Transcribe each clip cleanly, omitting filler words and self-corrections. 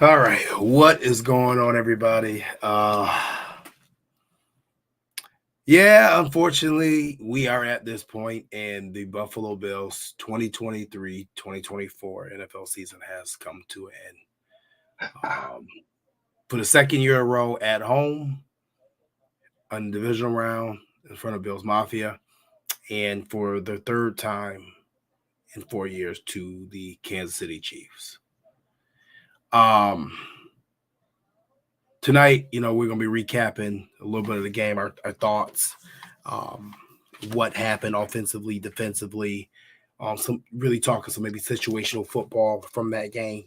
All right, what is going on, everybody? Yeah, unfortunately, we are at this point, and the Buffalo Bills 2023-2024 NFL season has come to an end. For the second year in a row at home, on the divisional round in front of Bills Mafia, and for the third time in 4 years to the Kansas City Chiefs. Tonight, we're going to be recapping a little bit of the game, our thoughts, what happened offensively, defensively, some maybe situational football from that game.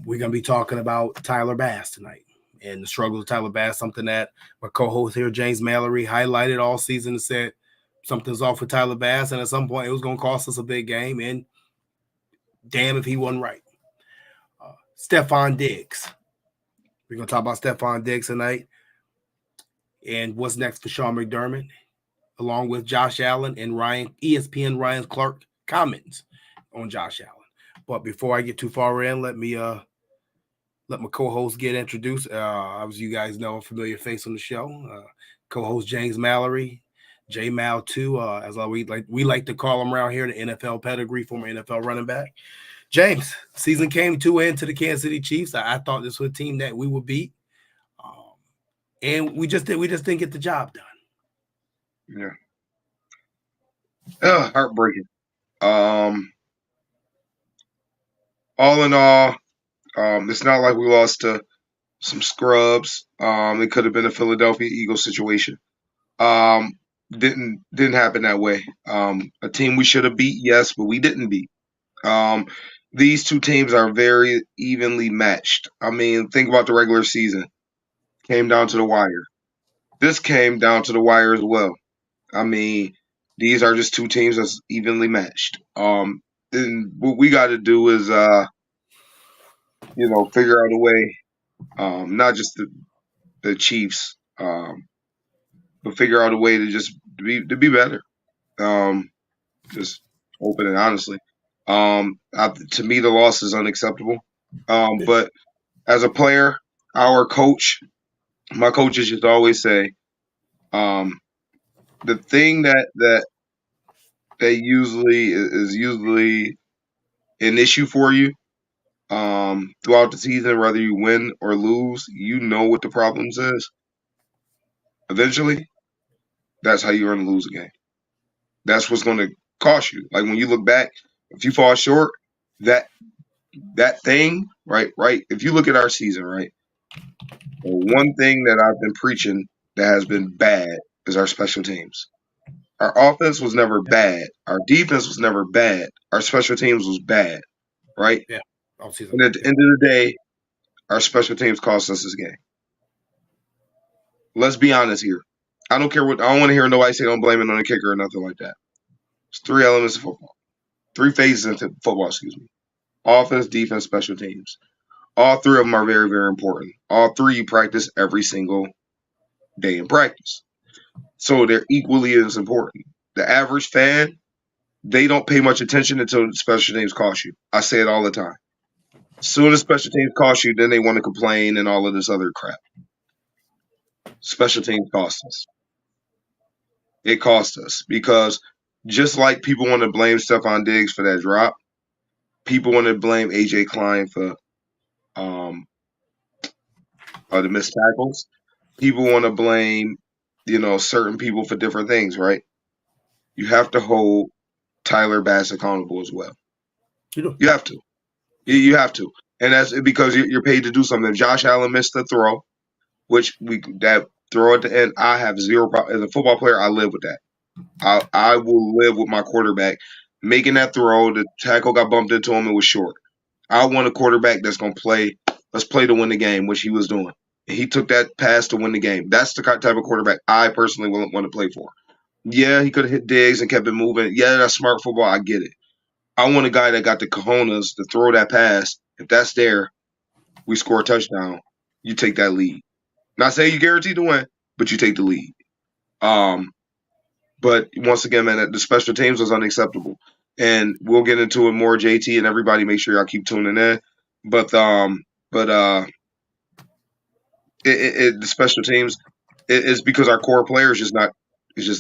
We're going to be talking about Tyler Bass tonight and the struggles of Tyler Bass, something that my co-host here, James Mallory, highlighted all season and said something's off with Tyler Bass, and at some point it was going to cost us a big game, and damn if he wasn't right. Stefon Diggs. We're going to talk about Stefon Diggs tonight and what's next for Sean McDermott, along with Josh Allen and ESPN Ryan Clark comments on Josh Allen. But before I get too far in, let my co-host get introduced. As you guys know, a familiar face on the show. Co-host James Mallory, J Mal 2, as we like to call him around here, the NFL pedigree, former NFL running back. James, season came to end to the Kansas City Chiefs. I thought this was a team that we would beat, and we just didn't get the job done. Yeah. Heartbreaking. All in all, it's not like we lost to some scrubs. It could have been a Philadelphia Eagles situation. Didn't happen that way. A team we should have beat, yes, but we didn't beat. These two teams are very evenly matched. I mean, think about the regular season. Came down to the wire. This came down to the wire as well. I mean, these are just two teams that's evenly matched. And what we got to do is, figure out a way, not just the Chiefs, but figure out a way to just be better. Just open and honestly. To me, the loss is unacceptable. But as a player, my coaches just always say, the thing that usually is an issue for you throughout the season, whether you win or lose, you know what the problems is. Eventually, that's how you're going to lose a game. That's what's going to cost you. Like when you look back, if you fall short, that thing, right? If you look at our season, right, the one thing that I've been preaching that has been bad is our special teams. Our offense was never bad. Our defense was never bad. Our special teams was bad, right? Yeah. And at the end of the day, our special teams cost us this game. Let's be honest here. I don't want to hear nobody say don't blame it on the kicker or nothing like that. It's three elements of football. Three phases into football, excuse me. Offense, defense, special teams. All three of them are very, very important. All three you practice every single day in practice. So they're equally as important. The average fan, they don't pay much attention until special teams cost you. I say it all the time. As soon as special teams cost you, then they want to complain and all of this other crap. Special teams cost us. It cost us because just like people want to blame Stefon Diggs for that drop, people want to blame A.J. Klein for the missed tackles. People want to blame, certain people for different things, right? You have to hold Tyler Bass accountable as well. You have to. You have to. And that's because you're paid to do something. If Josh Allen missed the throw, that throw at the end, I have zero problem. As a football player, I live with that. I will live with my quarterback making that throw. The tackle got bumped into him. It was short. I want a quarterback that's going to play. Let's play to win the game, which he was doing. And he took that pass to win the game. That's the type of quarterback I personally want to play for. Yeah, he could have hit Diggs and kept it moving. Yeah, that's smart football. I get it. I want a guy that got the cojones to throw that pass. If that's there, we score a touchdown. You take that lead. Not saying you guaranteed to win, but you take the lead. But once again, man, the special teams was unacceptable. And we'll get into it more, JT, and everybody make sure y'all keep tuning in. But But the special teams is because our core player is just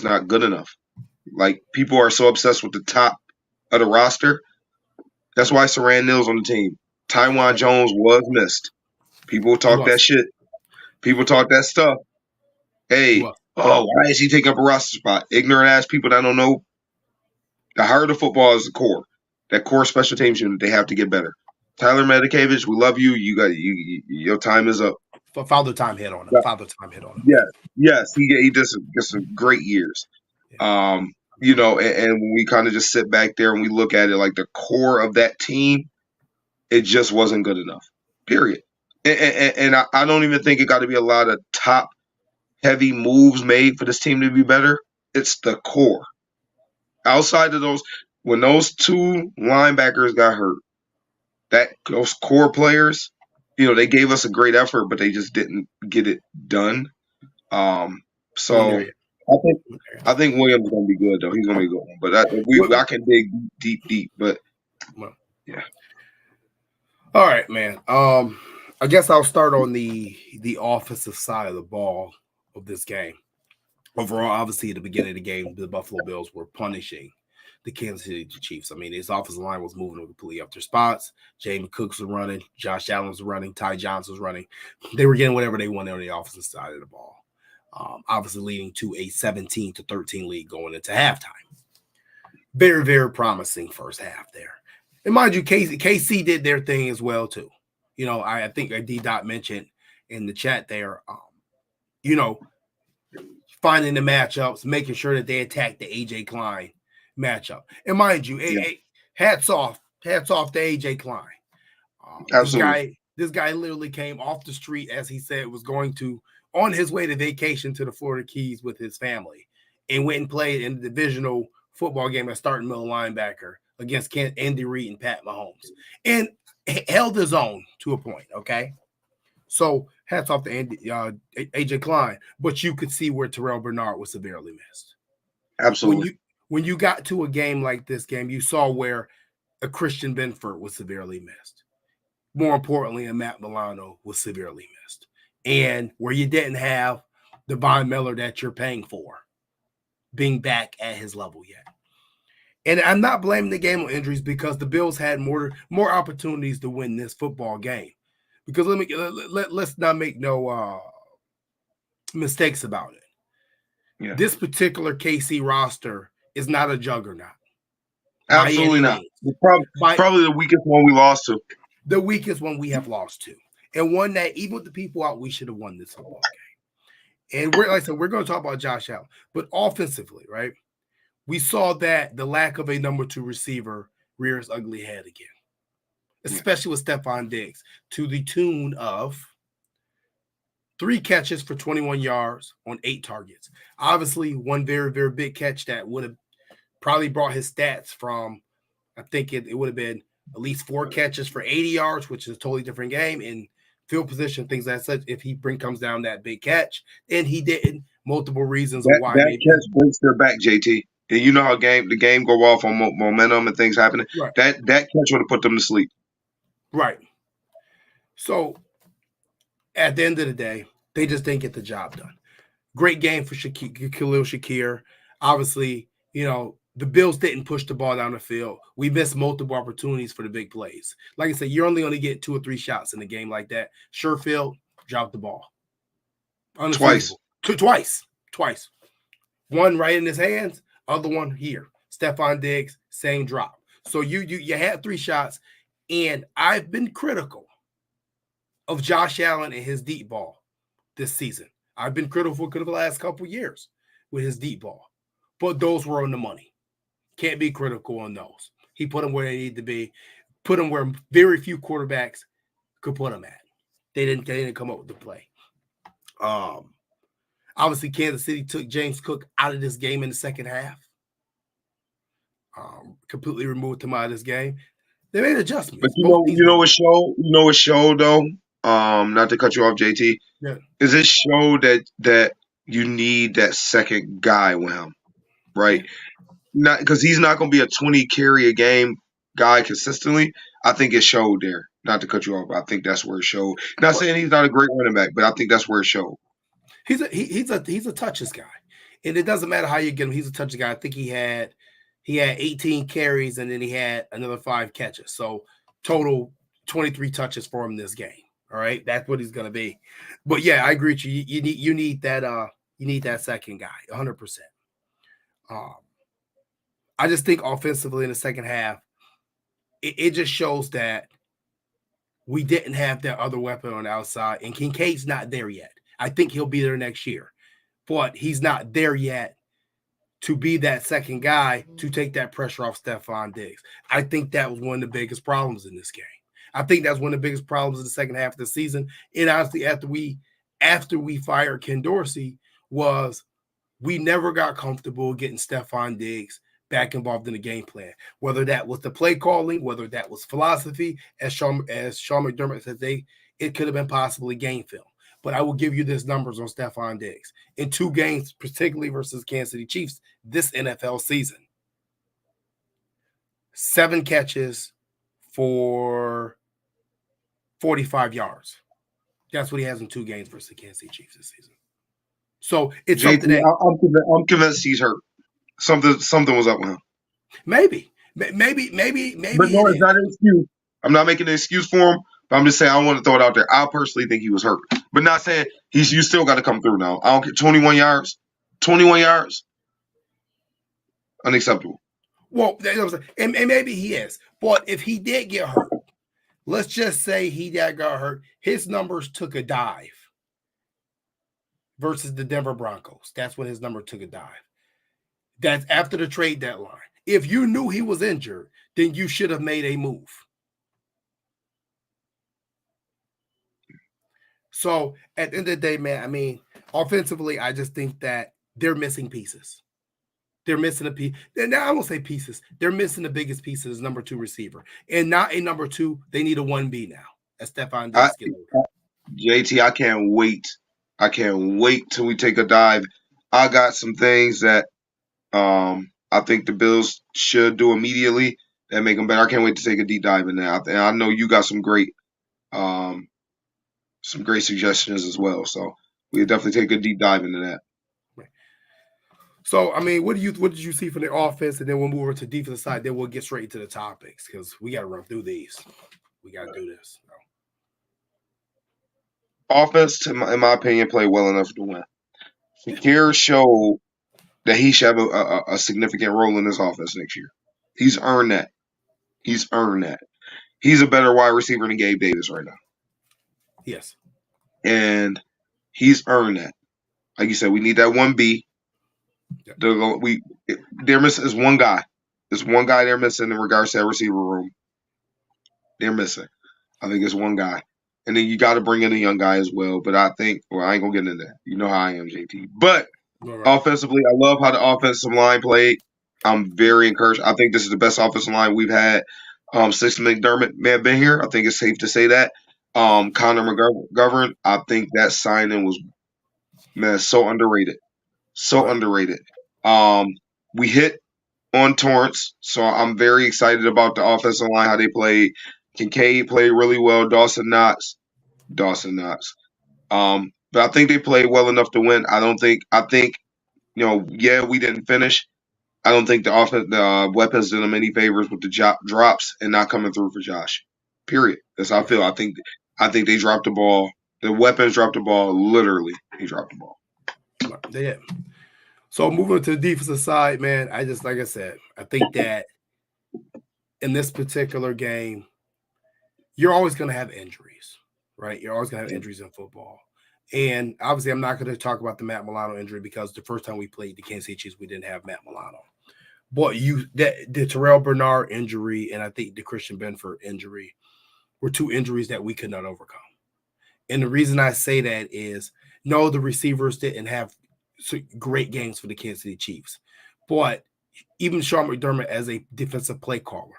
not good enough. Like people are so obsessed with the top of the roster. That's why Saran Neal's on the team. Taiwan Jones was missed. People talk that shit. People talk that stuff. Hey, why is he taking up a roster spot? Ignorant ass people that don't know. The heart of football is the core. That core special teams unit, they have to get better. Tyler Medikevich, we love you. Your time is up. Father time hit on him. Yeah. Father time hit on him. Yes, he did some great years. Yeah. You know, and when we kind of just sit back there and we look at it, like the core of that team, it just wasn't good enough. Period. And I don't even think it got to be a lot of top heavy moves made for this team to be better. It's the core. Outside of those, when those two linebackers got hurt, those core players, you know, they gave us a great effort, but they just didn't get it done. So I think Williams is gonna be good though. He's gonna be a good one. But I can dig deep. But yeah. All right, man. I guess I'll start on the offensive side of the ball of this game. Overall, obviously, at the beginning of the game, the Buffalo Bills were punishing the Kansas City Chiefs. I mean, his offensive line was moving completely up their spots. Jamie Cooks was running. Josh Allen was running. Ty Johnson was running. They were getting whatever they wanted on the offensive side of the ball. Obviously leading to a 17-13 lead going into halftime. Very, very promising first half there. And mind you, KC did their thing as well, too. You know, I think D-Dot mentioned in the chat there, you know, finding the matchups, making sure that they attack the A.J. Klein matchup. And mind you, hats off to A.J. Klein. Absolutely. This guy literally came off the street, as he said, was going to, on his way to vacation to the Florida Keys with his family, and went and played in the divisional football game as starting middle linebacker against Andy Reid and Pat Mahomes, and held his own to a point, okay? So hats off to A.J. Klein, but you could see where Terrell Bernard was severely missed. Absolutely. When you got to a game like this game, you saw where a Christian Benford was severely missed. More importantly, a Matt Milano was severely missed. And where you didn't have Devon Miller that you're paying for being back at his level yet. And I'm not blaming the game on injuries because the Bills had more opportunities to win this football game. Because let's not make no mistakes about it. Yeah. This particular KC roster is not a juggernaut. Absolutely not. Probably the weakest one we lost to. The weakest one we have lost to. And one that even with the people out, we should have won this football game. And like I said, we're going to talk about Josh Allen. But offensively, right, we saw that the lack of a number 2 receiver rears ugly head again, especially with Stefon Diggs, to the tune of 3 catches for 21 yards on 8 targets. Obviously, one very, very big catch that would have probably brought his stats from, I think it would have been at least 4 catches for 80 yards, which is a totally different game in field position, things like that. If he comes down that big catch, and he didn't, multiple reasons why. That catch breaks their back, JT. And you know how the game go off on momentum and things happening. Right. That catch would have put them to sleep. Right. So at the end of the day, they just didn't get the job done. Great game for Khalil Shakir. Obviously, you know, the Bills didn't push the ball down the field. We missed multiple opportunities for the big plays. Like I said, you're only going to get 2 or 3 shots in a game like that. Sherfield dropped the ball. Twice. Twice. One right in his hands, other one here. Stefon Diggs, same drop. So you had 3 shots, and I've been critical of Josh Allen and his deep ball this season. I've been critical for the last couple of years with his deep ball. But those were on the money. Can't be critical on those. He put them where they need to be, put them where very few quarterbacks could put them at. They didn't come up with the play. Obviously, Kansas City took James Cook out of this game in the second half. Completely removed him out of this game. They made adjustments. But you know what show though? Not to cut you off, JT. Yeah. Is it show that you need that second guy with him, right? Not because he's not going to be a 20 carry a game guy consistently. I think it showed there. not to cut you off, but I think that's where it showed. Not saying he's not a great running back, but I think that's where it showed. He's a touches guy, and it doesn't matter how you get him. He's a touches guy. I think he had 18 carries, and then he had another 5 catches. So total 23 touches for him this game. All right, that's what he's gonna be. But yeah, I agree with you. You need that second guy, 100%. I just think offensively in the second half, it just shows that we didn't have that other weapon on the outside, and Kincaid's not there yet. I think he'll be there next year, but he's not there yet to be that second guy to take that pressure off Stefon Diggs. I think that was one of the biggest problems in this game. I think that's one of the biggest problems in the second half of the season. And honestly, after we fired Ken Dorsey, was we never got comfortable getting Stefon Diggs back involved in the game plan. Whether that was the play calling, whether that was philosophy, as Sean McDermott said, it could have been possibly game film. But I will give you this numbers on Stefon Diggs. In 2 games, particularly versus Kansas City Chiefs this NFL season, 7 catches for 45 yards. That's what he has in 2 games versus the Kansas City Chiefs this season. So it's JT, something that I'm convinced he's hurt. Something was up with him. Maybe. But no, it's not an excuse. I'm not making an excuse for him. But I'm just saying I want to throw it out there. I personally think he was hurt, but not saying you still got to come through now. I don't get 21 yards. 21 yards, unacceptable. Well, and maybe he is, but if he did get hurt, let's just say he got hurt, his numbers took a dive versus the Denver Broncos. That's when his number took a dive. That's after the trade deadline. If you knew he was injured, then you should have made a move. So at the end of the day, man, I mean, offensively, I just think that they're missing pieces. They're missing a piece. Now I won't say pieces. They're missing the biggest piece as number 2 receiver. And not a number 2. They need a 1B now. As Stefon Diggs get older. JT, I can't wait. I can't wait till we take a dive. I got some things that I think the Bills should do immediately that make them better. I can't wait to take a deep dive in that. And I know you got some great suggestions as well. So we'll definitely take a deep dive into that. So, I mean, what did you see from the offense? And then we'll move over to defensive side. Then we'll get straight into the topics because we got to run through these. We got to do this. Offense, in my opinion, played well enough to win. Shakir showed that he should have a significant role in this offense next year. He's earned that. He's a better wide receiver than Gabe Davis right now. Yes. And he's earned that. Like you said, we need that 1B. They're missing is one guy. There's one guy they're missing in regards to that receiver room. They're missing. I think it's one guy. And then you got to bring in a young guy as well. But I think, I ain't going to get into that. You know how I am, JT. But offensively, I love how the offensive line played. I'm very encouraged. I think this is the best offensive line we've had since McDermott may have been here. I think it's safe to say that. Connor McGovern, I think that signing was, so underrated. So underrated. We hit on Torrance, so I'm very excited about the offensive line, how they played. Kincaid played really well. Dawson Knox. But I think they played well enough to win. I think, we didn't finish. I don't think the weapons did them any favors with the drops and not coming through for Josh. Period. That's how I feel. I think they dropped the ball. The weapons dropped the ball. Literally, he dropped the ball. They did. So moving to the defensive side, man, like I said, I think that in this particular game, you're always going to have injuries, right? You're always going to have injuries in football. And obviously, I'm not going to talk about the Matt Milano injury because the first time we played the Kansas City Chiefs, we didn't have Matt Milano. But the Terrell Bernard injury and I think the Christian Benford injury were 2 injuries that we could not overcome. And the reason I say that is, no, the receivers didn't have great games for the Kansas City Chiefs. But even Sean McDermott as a defensive play caller,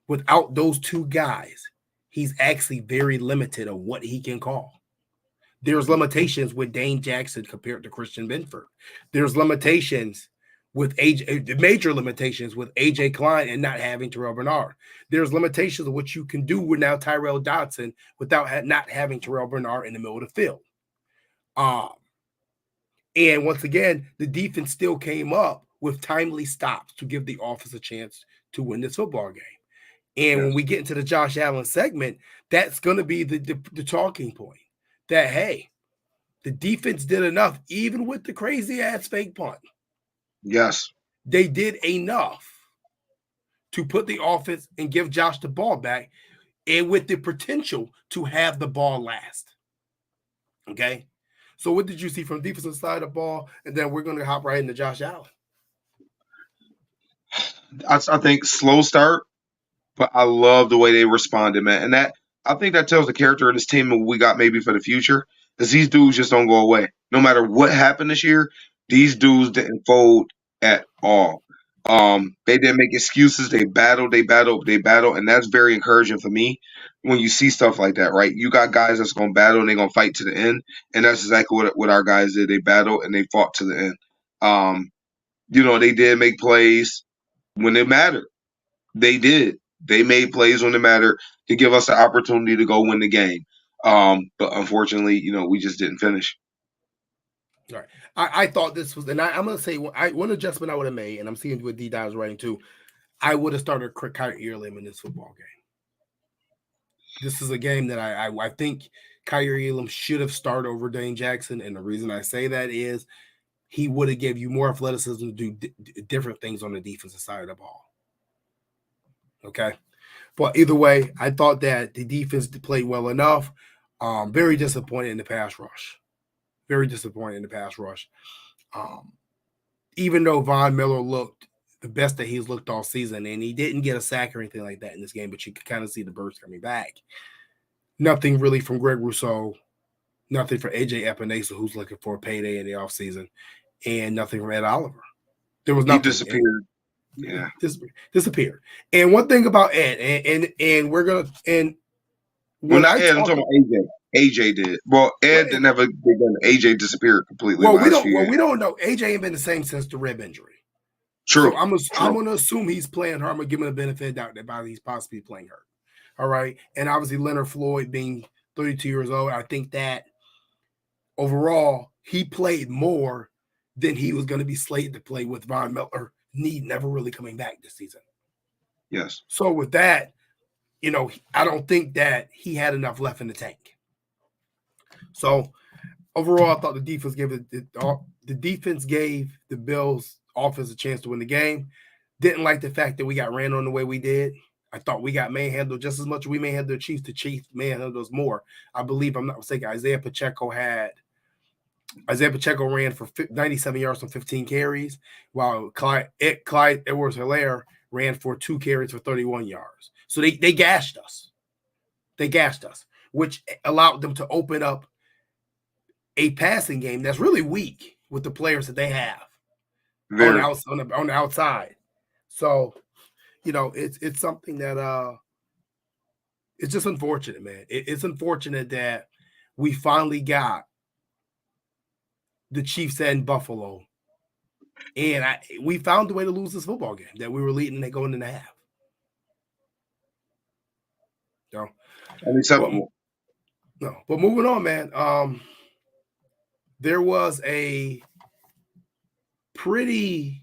without those 2 guys, he's actually very limited on what he can call. There's limitations with Dane Jackson compared to Christian Benford. There's limitations with the major limitations with AJ Klein and not having Terrell Bernard. There's limitations of what you can do with now Tyrell Dodson without not having Terrell Bernard in the middle of the field. And once again, the defense still came up with timely stops to give the offense a chance to win this football game. And when we get into the Josh Allen segment, that's going to be the talking point that, hey, the defense did enough, even with the crazy-ass fake punt. Yes. They did enough to put the offense and give Josh the ball back, and with the potential to have the ball last. Okay? So what did you see from the defensive side of the ball? And then we're going to hop right into Josh Allen. I think slow start, but I love the way they responded, man. And that I think that tells the character of this team and what we got maybe for the future. Because these dudes just don't go away. No matter what happened this year, these dudes didn't fold at all. They didn't make excuses. They battled, and that's very encouraging for me when you see stuff like that, right? You got guys that's gonna battle and they're gonna fight to the end, and that's exactly what our guys did. They battled and they fought to the end. They did make plays when it mattered. They did. They made plays when it mattered to give us the opportunity to go win the game. But unfortunately, we just didn't finish. All right. I thought this was, and I'm going to say one adjustment I would have made, and I'm seeing what D-Dot is writing too. I would have started Kyrie Elam in this football game. This is a game that I think Kyrie Elam should have started over Dane Jackson, and the reason I say that is he would have gave you more athleticism to do different things on the defensive side of the ball. Okay? But either way, I thought that the defense played well enough. Very disappointed in the pass rush. Very disappointed in the pass rush. Even though Von Miller looked the best that he's looked all season, and he didn't get a sack or anything like that in this game, but you could kind of see the burst coming back. Nothing really from Greg Rousseau. Nothing for AJ Epinesa, who's looking for a payday in the offseason, and nothing from Ed Oliver. There was nothing. He disappeared. Yeah. Disappeared. And one thing about Ed, and we're going to, and when I'm talking about AJ. AJ did. Well, Ed didn't have a big one. AJ disappeared completely. We don't know. AJ ain't been the same since the rib injury. True. So I'm going to assume he's playing hurt. I'm going to give him the benefit of doubt that he's possibly playing hurt. All right. And obviously Leonard Floyd being 32 years old, I think that overall he played more than he was going to be slated to play with Von Miller. Never really coming back this season. Yes. So with that, I don't think that he had enough left in the tank. So overall, I thought the defense gave the Bills offense a chance to win the game. Didn't like the fact that we got ran on the way we did. I thought we got manhandled just as much as we manhandled the Chiefs. The Chiefs manhandled us more. I believe, I'm not mistaken, Isaiah Pacheco ran for 97 yards on 15 carries, while Clyde Edwards-Helaire ran for 2 carries for 31 yards. So they gashed us. They gashed us, which allowed them to open up a passing game that's really weak with the players that they have on the outside. So, it's something that it's just unfortunate, man. It's unfortunate that we finally got the Chiefs and Buffalo, and we found a way to lose this football game that we were leading and going in the half. So, unacceptable. But moving on, man. There was a pretty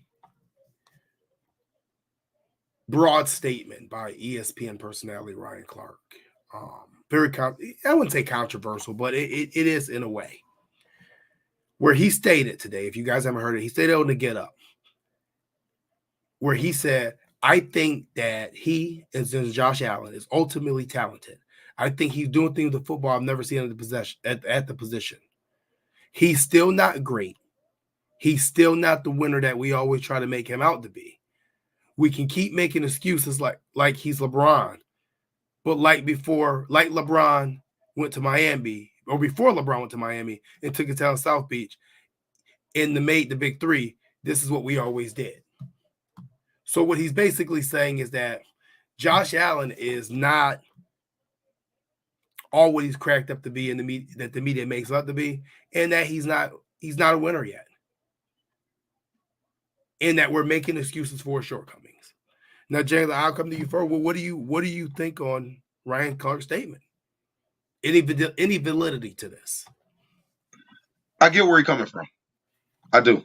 broad statement by ESPN personality Ryan Clark. I wouldn't say controversial, but it is in a way. Where he stated today, if you guys haven't heard it, he stated on the Get Up, where he said, I think that he, as Josh Allen, is ultimately talented. I think he's doing things with football I've never seen at the position. He's still not great. He's still not the winner that we always try to make him out to be. We can keep making excuses like he's LeBron, but like LeBron went to Miami, or before LeBron went to Miami and took it down South Beach and made the big three, this is what we always did. So what he's basically saying is that Josh Allen is not all what he's cracked up to be in the media, that the media makes up to be, and that he's not a winner yet. and that we're making excuses for his shortcomings. Now, James, I'll come to you first. Well, what do you think on Ryan Clark's statement? Any validity to this? I get where he's coming from. I do.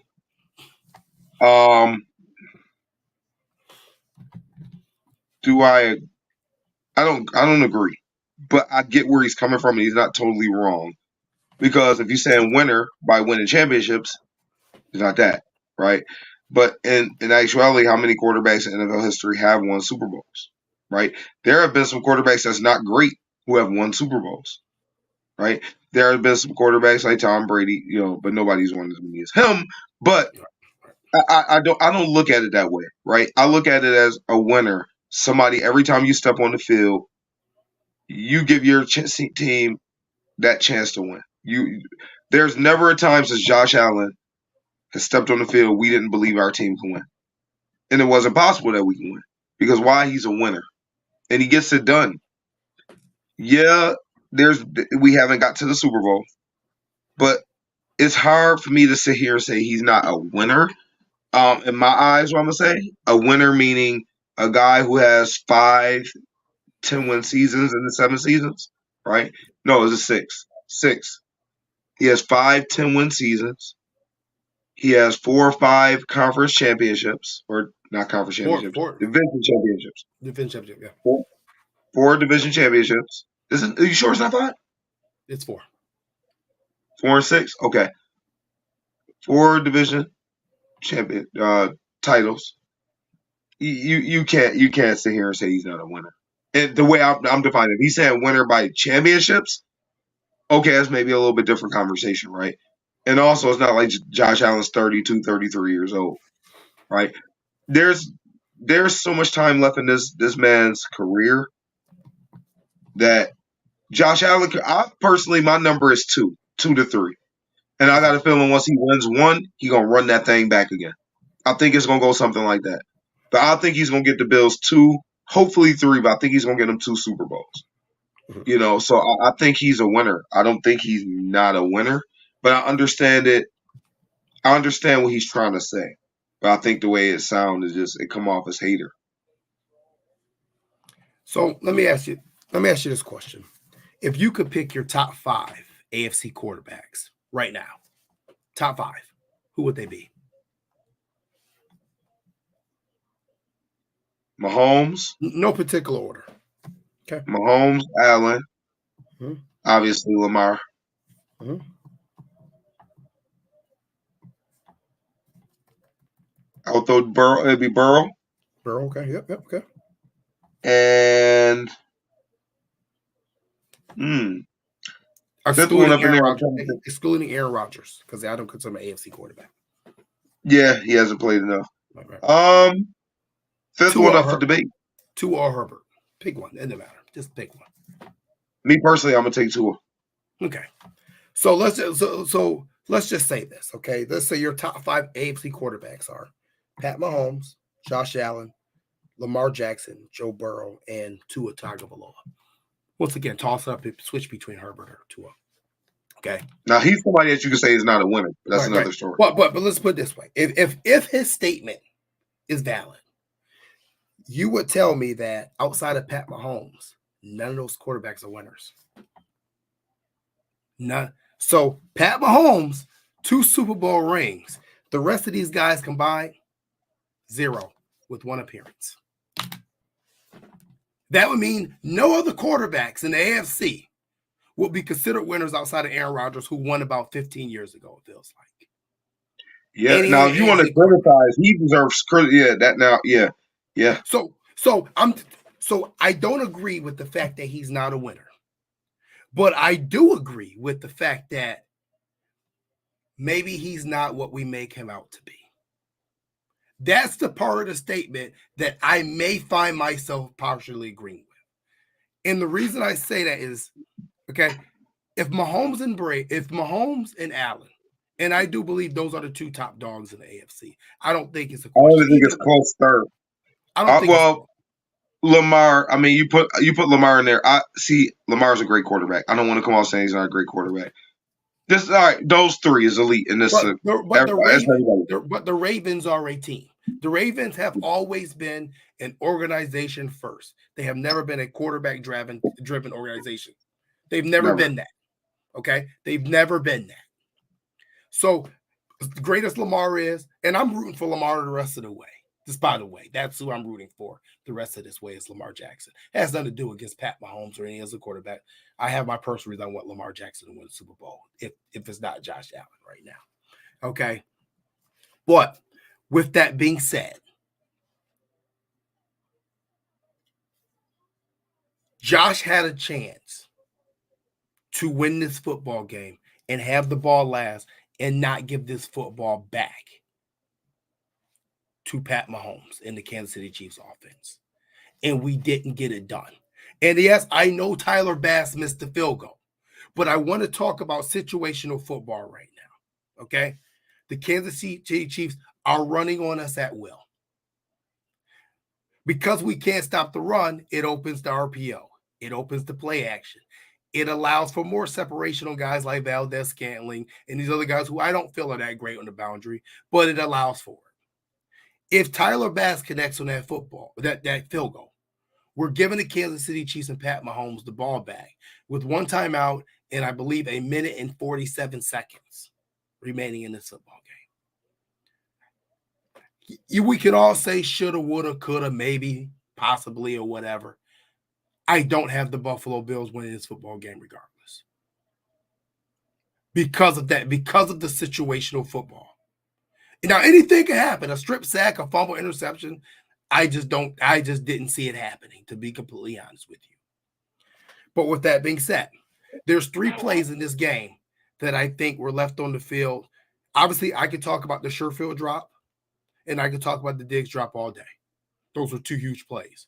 Do I don't agree, but I get where he's coming from, and he's not totally wrong. Because if you're saying winner by winning championships, it's not that, right? But in actuality, how many quarterbacks in NFL history have won Super Bowls, right? There have been some quarterbacks that's not great who have won Super Bowls, right? There have been some quarterbacks like Tom Brady, but nobody's won as many as him. But I don't look at it that way, right? I look at it as a winner. Somebody, every time you step on the field, you give your team that chance to win. There's never a time since Josh Allen has stepped on the field we didn't believe our team can win, and it wasn't possible that we can win because why? He's a winner, and he gets it done. Yeah, we haven't got to the Super Bowl, but it's hard for me to sit here and say he's not a winner. In my eyes, what I'm gonna say, a winner meaning a guy who has 5 10-win seasons in the 7 seasons, right? No, it's a 6. 6. He has 5 10-win seasons. He has 4 or 5 conference championships, or not conference championships, division championships. Division championship, yeah. 4 division championships. Are you sure it's not 5? It's 4. 4 and 6? Okay. 4 division champion titles. You can't sit here and say he's not a winner. And the way I'm defining it, he's saying winner by championships. Okay, that's maybe a little bit different conversation, right? And also, it's not like Josh Allen's 32, 33 years old, right? There's so much time left in this man's career that Josh Allen, personally, my number is 2 to 3. And I got a feeling once he wins 1, he's going to run that thing back again. I think it's going to go something like that. But I think he's going to get the Bills 2, hopefully 3, but I think he's going to get them 2 Super Bowls. So I think he's a winner. I don't think he's not a winner, but I understand it. I understand what he's trying to say, but I think the way it sounds is just it come off as hater. So let me ask you this question: if you could pick your top 5 AFC quarterbacks right now, top 5, who would they be? Mahomes. No particular order. Okay. Mahomes, Allen, obviously Lamar. I'll throw Burrow. It'd be Burrow. Burrow. Okay. Yep. Okay. And excluding Aaron Rodgers, because I don't consider him an AFC quarterback. Yeah, he hasn't played enough. Right. 5th one up for debate. Tua or Herbert. Pick one. It doesn't matter. Just pick one. Me personally, I'm gonna take Tua. Okay. So let's just say this. Okay. Let's say your top 5 AFC quarterbacks are Pat Mahomes, Josh Allen, Lamar Jackson, Joe Burrow, and Tua Tagovailoa. Once again, toss up, switch between Herbert or Tua. Okay. Now he's somebody that you can say is not a winner. But that's another story. But let's put it this way: if his statement is valid, you would tell me that outside of Pat Mahomes, none of those quarterbacks are winners. None. So Pat Mahomes, 2 Super Bowl rings. The rest of these guys combined, 0 with 1 appearance. That would mean no other quarterbacks in the AFC will be considered winners outside of Aaron Rodgers, who won about 15 years ago, it feels like. Yeah. Now, if you want to criticize, he deserves credit. Yeah. That now. Yeah. Yeah. So I don't agree with the fact that he's not a winner, but I do agree with the fact that maybe he's not what we make him out to be. That's the part of the statement that I may find myself partially agreeing with. And the reason I say that is, okay, if Mahomes and Allen, and I do believe those are the 2 top dogs in the AFC. I don't think it's a question. I don't think it's close third. I don't think Lamar, I mean, you put Lamar in there. I see Lamar's a great quarterback. I don't want to come out saying he's not a great quarterback. This all right. Those three is elite in this. But the Ravens are a team. The Ravens have always been an organization first. They have never been a quarterback driven organization. They've never been that. Okay, they've never been that. So, as great as Lamar is, and I'm rooting for Lamar the rest of the way. Just by the way, that's who I'm rooting for the rest of this way is Lamar Jackson. It has nothing to do against Pat Mahomes or any other quarterback. I have my personal reason I want Lamar Jackson to win the Super Bowl if it's not Josh Allen right now. Okay. But with that being said, Josh had a chance to win this football game and have the ball last and not give this football back to Pat Mahomes in the Kansas City Chiefs offense. And we didn't get it done. And yes, I know Tyler Bass missed the field goal, but I want to talk about situational football right now. Okay. The Kansas City Chiefs are running on us at will. Because we can't stop the run, it opens the RPO. It opens the play action. It allows for more separation on guys like Valdez-Scantling and these other guys who I don't feel are that great on the boundary, but it allows for it. If Tyler Bass connects on that field goal, we're giving the Kansas City Chiefs and Pat Mahomes the ball back with one timeout and I believe a minute and 47 seconds remaining in this football game. We can all say shoulda, woulda, coulda, maybe, possibly, or whatever. I don't have the Buffalo Bills winning this football game regardless. Because of that, because of the situational football. Now, anything can happen. A strip sack, a fumble, interception. I just didn't see it happening, to be completely honest with you. But with that being said, there's 3 plays in this game that I think were left on the field. Obviously, I could talk about the Sherfield drop, and I could talk about the Diggs drop all day. Those were 2 huge plays.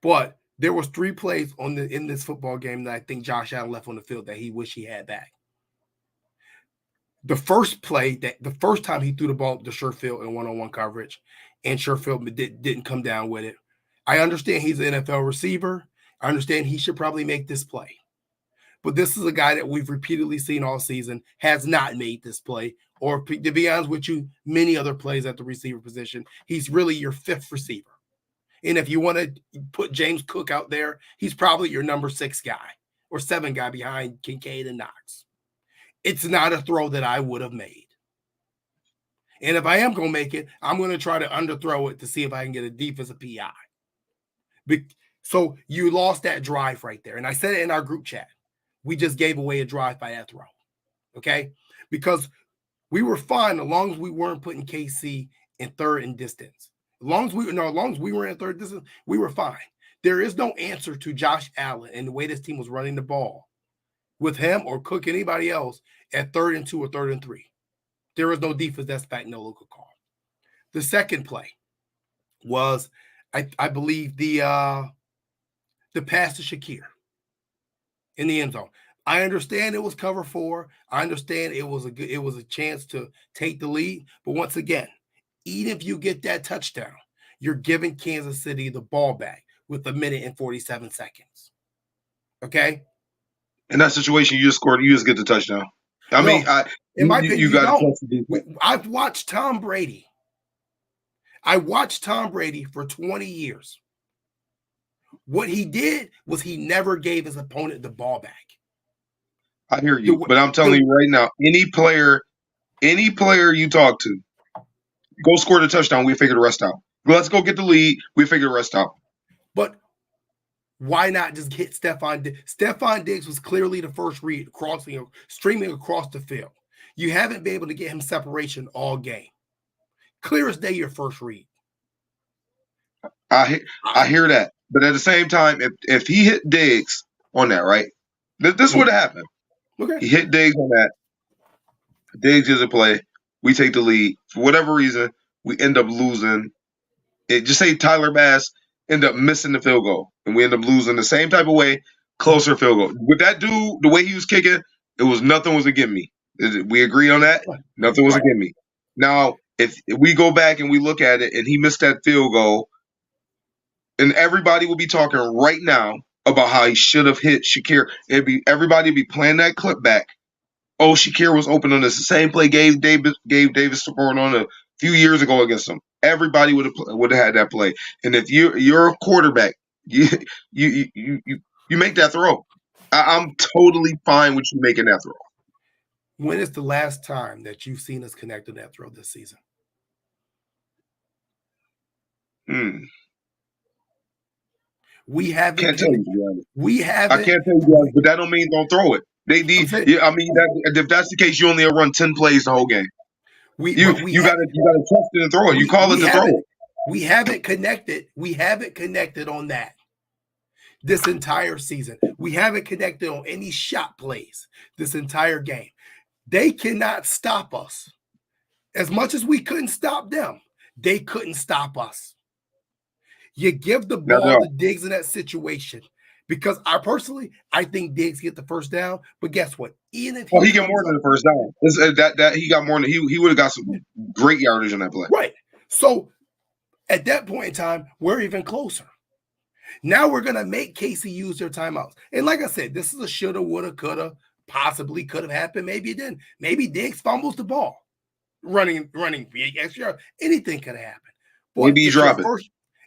But there was 3 plays in this football game that I think Josh Allen left on the field that he wished he had back. The first play, the first time he threw the ball to Sherfield in one-on-one coverage, and Sherfield didn't come down with it. I understand he's an NFL receiver. I understand he should probably make this play. But this is a guy that we've repeatedly seen all season has not made this play. Or to be honest with you, many other plays at the receiver position. He's really your 5th receiver. And if you want to put James Cook out there, he's probably your number 6 guy or 7 guy behind Kincaid and Knox. It's not a throw that I would have made. And if I am going to make it, I'm going to try to underthrow it to see if I can get a defensive PI. So you lost that drive right there. And I said it in our group chat. We just gave away a drive by that throw. Okay? Because we were fine as long as we weren't putting KC in 3rd and distance. As long as we were in 3rd distance, we were fine. There is no answer to Josh Allen and the way this team was running the ball with him or Cook, anybody else at 3rd and 2 or 3rd and 3. There is no defense that's back, no local call. The second play was, I believe, the pass to Shakir in the end zone. I understand it was cover 4. I understand it was a chance to take the lead. But once again, even if you get that touchdown, you're giving Kansas City the ball back with a minute and 47 seconds. Okay? In that situation, you just get the touchdown. In my opinion, you don't. I've watched Tom Brady. I watched Tom Brady for 20 years. What he did was he never gave his opponent the ball back. I hear you, but I'm telling you right now, any player you talk to, go score the touchdown, we figure the rest out. Let's go get the lead, we figure the rest out. But why not just hit Stefon Diggs? Stefon Diggs was clearly the first read, streaming across the field. You haven't been able to get him separation all game. Clear as day, your first read. I hear that. But at the same time, if he hit Diggs on that, right? This would have happened. Okay. He hit Diggs on that. Diggs is a play. We take the lead. For whatever reason, we end up losing. Just say Tyler Bass end up missing the field goal, and we end up losing the same type of way, closer field goal. With that dude, the way he was kicking, nothing was against me. We agree on that? Nothing was against me. Now, if we go back and we look at it and he missed that field goal, and everybody will be talking right now about how he should have hit Shakir. Everybody be playing that clip back Oh, Shakir was open on this. The same play Davis support on a few years ago against him. Everybody would have had that play. And if you're a quarterback, you you make that throw. I'm totally fine with you making that throw. When is the last time that you've seen us connect to that throw this season? We haven't. Can't tell you. We haven't. I can't tell you, but that don't mean don't throw it. I mean, if that's the case, you only run 10 plays the whole game. You gotta trust it and throw it. You call it to throw it. We haven't connected. We haven't connected on that this entire season. We haven't connected on any shot plays this entire game. They cannot stop us. As much as we couldn't stop them, they couldn't stop us. You give the ball to Diggs in that situation. Because I think Diggs get the first down. But guess what? Even if he got more than the first down. That he got more than he would have got some great yardage on that play. Right. So at that point in time, we're even closer. Now we're gonna make Casey use their timeouts. And like I said, this is a shoulda, woulda, coulda, possibly could have happened. Maybe it didn't. Maybe Diggs fumbles the ball. Running big extra. Anything could have happened. But maybe he dropped it.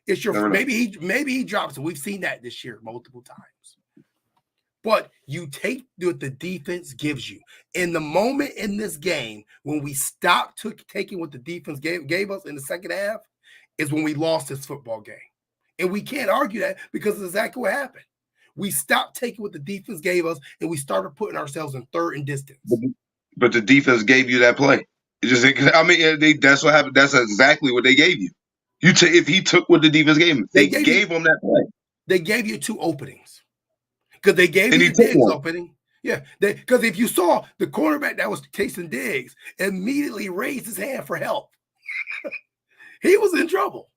It's your maybe he drops it. We've seen that this year multiple times. But you take what the defense gives you. In the moment in this game when we stopped taking what the defense gave us in the second half is when we lost this football game. And we can't argue that because it's exactly what happened. We stopped taking what the defense gave us and we started putting ourselves in third and distance. But the defense gave you that play. That's what happened. That's exactly what they gave you. If he took what the defense gave him, they gave him that play. They gave you 2 openings because they gave you Diggs opening. Yeah, because if you saw the cornerback that was chasing Diggs immediately raised his hand for help, he was in trouble.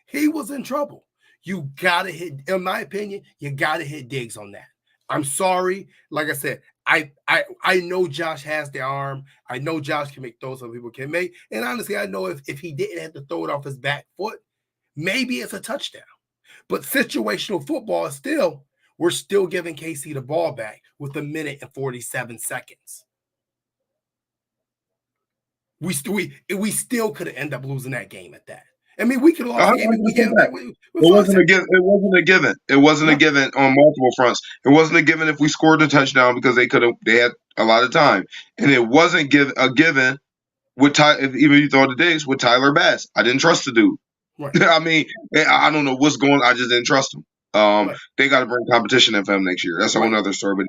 He was in trouble. You gotta hit. In my opinion, you gotta hit Diggs on that. I'm sorry. Like I said, I know Josh has the arm. I know Josh can make throws some people can make. And honestly, I know if he didn't have to throw it off his back foot, maybe it's a touchdown. But situational football is still, we're still giving Casey the ball back with 1 minute and 47 seconds. We still could have ended up losing that game at that. I mean, we could have lost the game. It wasn't a given. It wasn't a given. It wasn't a given on multiple fronts. It wasn't a given if we scored a touchdown because they had a lot of time, and it wasn't a given with even you throw the Diggs with Tyler Bass. I didn't trust the dude. Right. I mean, I don't know what's going on. I just didn't trust him. Right. They got to bring competition in for him next year. That's a whole other story.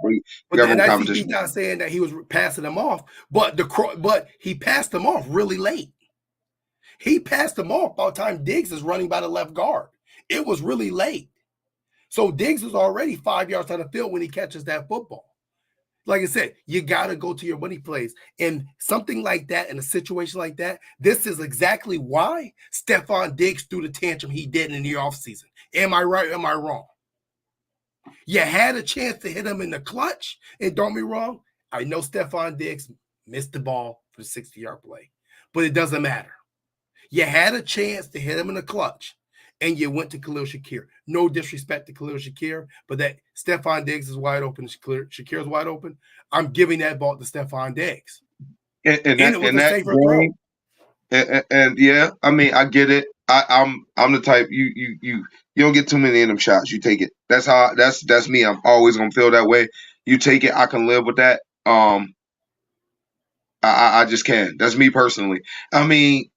But then competition. He's not saying that he was passing them off, but he passed them off really late. He passed them off by the time Diggs is running by the left guard. It was really late. So Diggs is already 5 yards on the field when he catches that football. Like I said, you got to go to your money plays. And something like that, in a situation like that, this is exactly why Stefon Diggs threw the tantrum he did in the offseason. Am I right or am I wrong? You had a chance to hit him in the clutch. And don't be wrong, I know Stefon Diggs missed the ball for the 60-yard play. But it doesn't matter. You had a chance to hit him in the clutch, and you went to Khalil Shakir. No disrespect to Khalil Shakir, but that Stefon Diggs is wide open, Shakir is wide open. I'm giving that ball to Stefon Diggs. And it was a safer throw. And yeah, I mean, I get it. I'm the type you don't get too many of them shots. You take it. That's me. I'm always gonna feel that way. You take it. I can live with that. I just can't. That's me personally. I mean,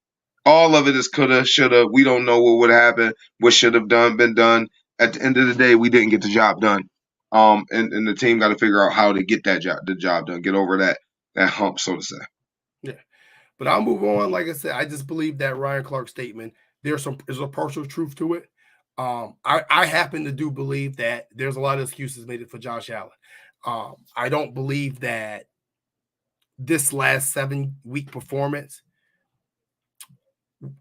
all of it is coulda, shoulda. We don't know what would happen, what should have been done. At the end of the day, we didn't get the job done. And the team got to figure out how to get the job done, get over that hump, so to say. Yeah. But I'll move on. Like I said, I just believe that Ryan Clark statement, there's a partial truth to it. I happen to do believe that there's a lot of excuses made for Josh Allen. I don't believe that this last 7-week performance,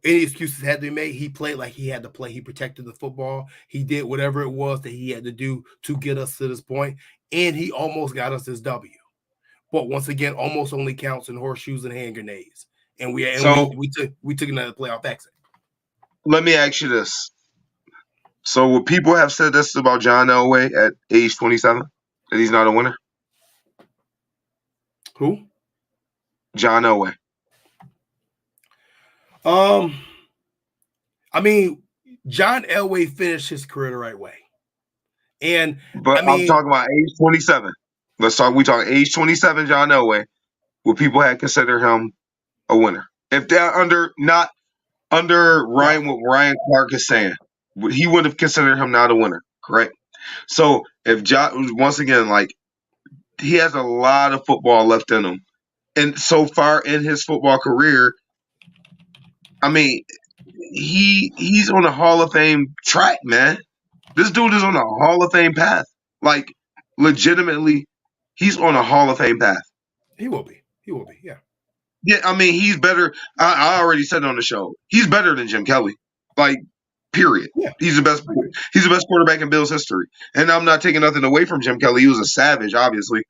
any excuses had to be made. He played like he had to play. He protected the football. He did whatever it was that he had to do to get us to this point, and he almost got us this W. But once again, almost only counts in horseshoes and hand grenades. And we took another playoff exit. Let me ask you this. So would people have said this about John Elway at age 27, that he's not a winner? Who? John Elway. I mean, John Elway finished his career the right way. And But I I'm mean, talking about age 27. We talking age 27 John Elway, where people had considered him a winner. If they're not under Ryan, what Ryan Clark is saying, he would have considered him not a winner, correct? So if John, once again, like he has a lot of football left in him, and so far in his football career, I mean, he's on a Hall of Fame track, man. This dude is on a Hall of Fame path. Like, legitimately, he's on a Hall of Fame path. He will be. He will be. Yeah. Yeah, I mean, he's better. I already said on the show, he's better than Jim Kelly. Like, period. Yeah. He's the best. He's the best quarterback in Bills history. And I'm not taking nothing away from Jim Kelly. He was a savage, obviously.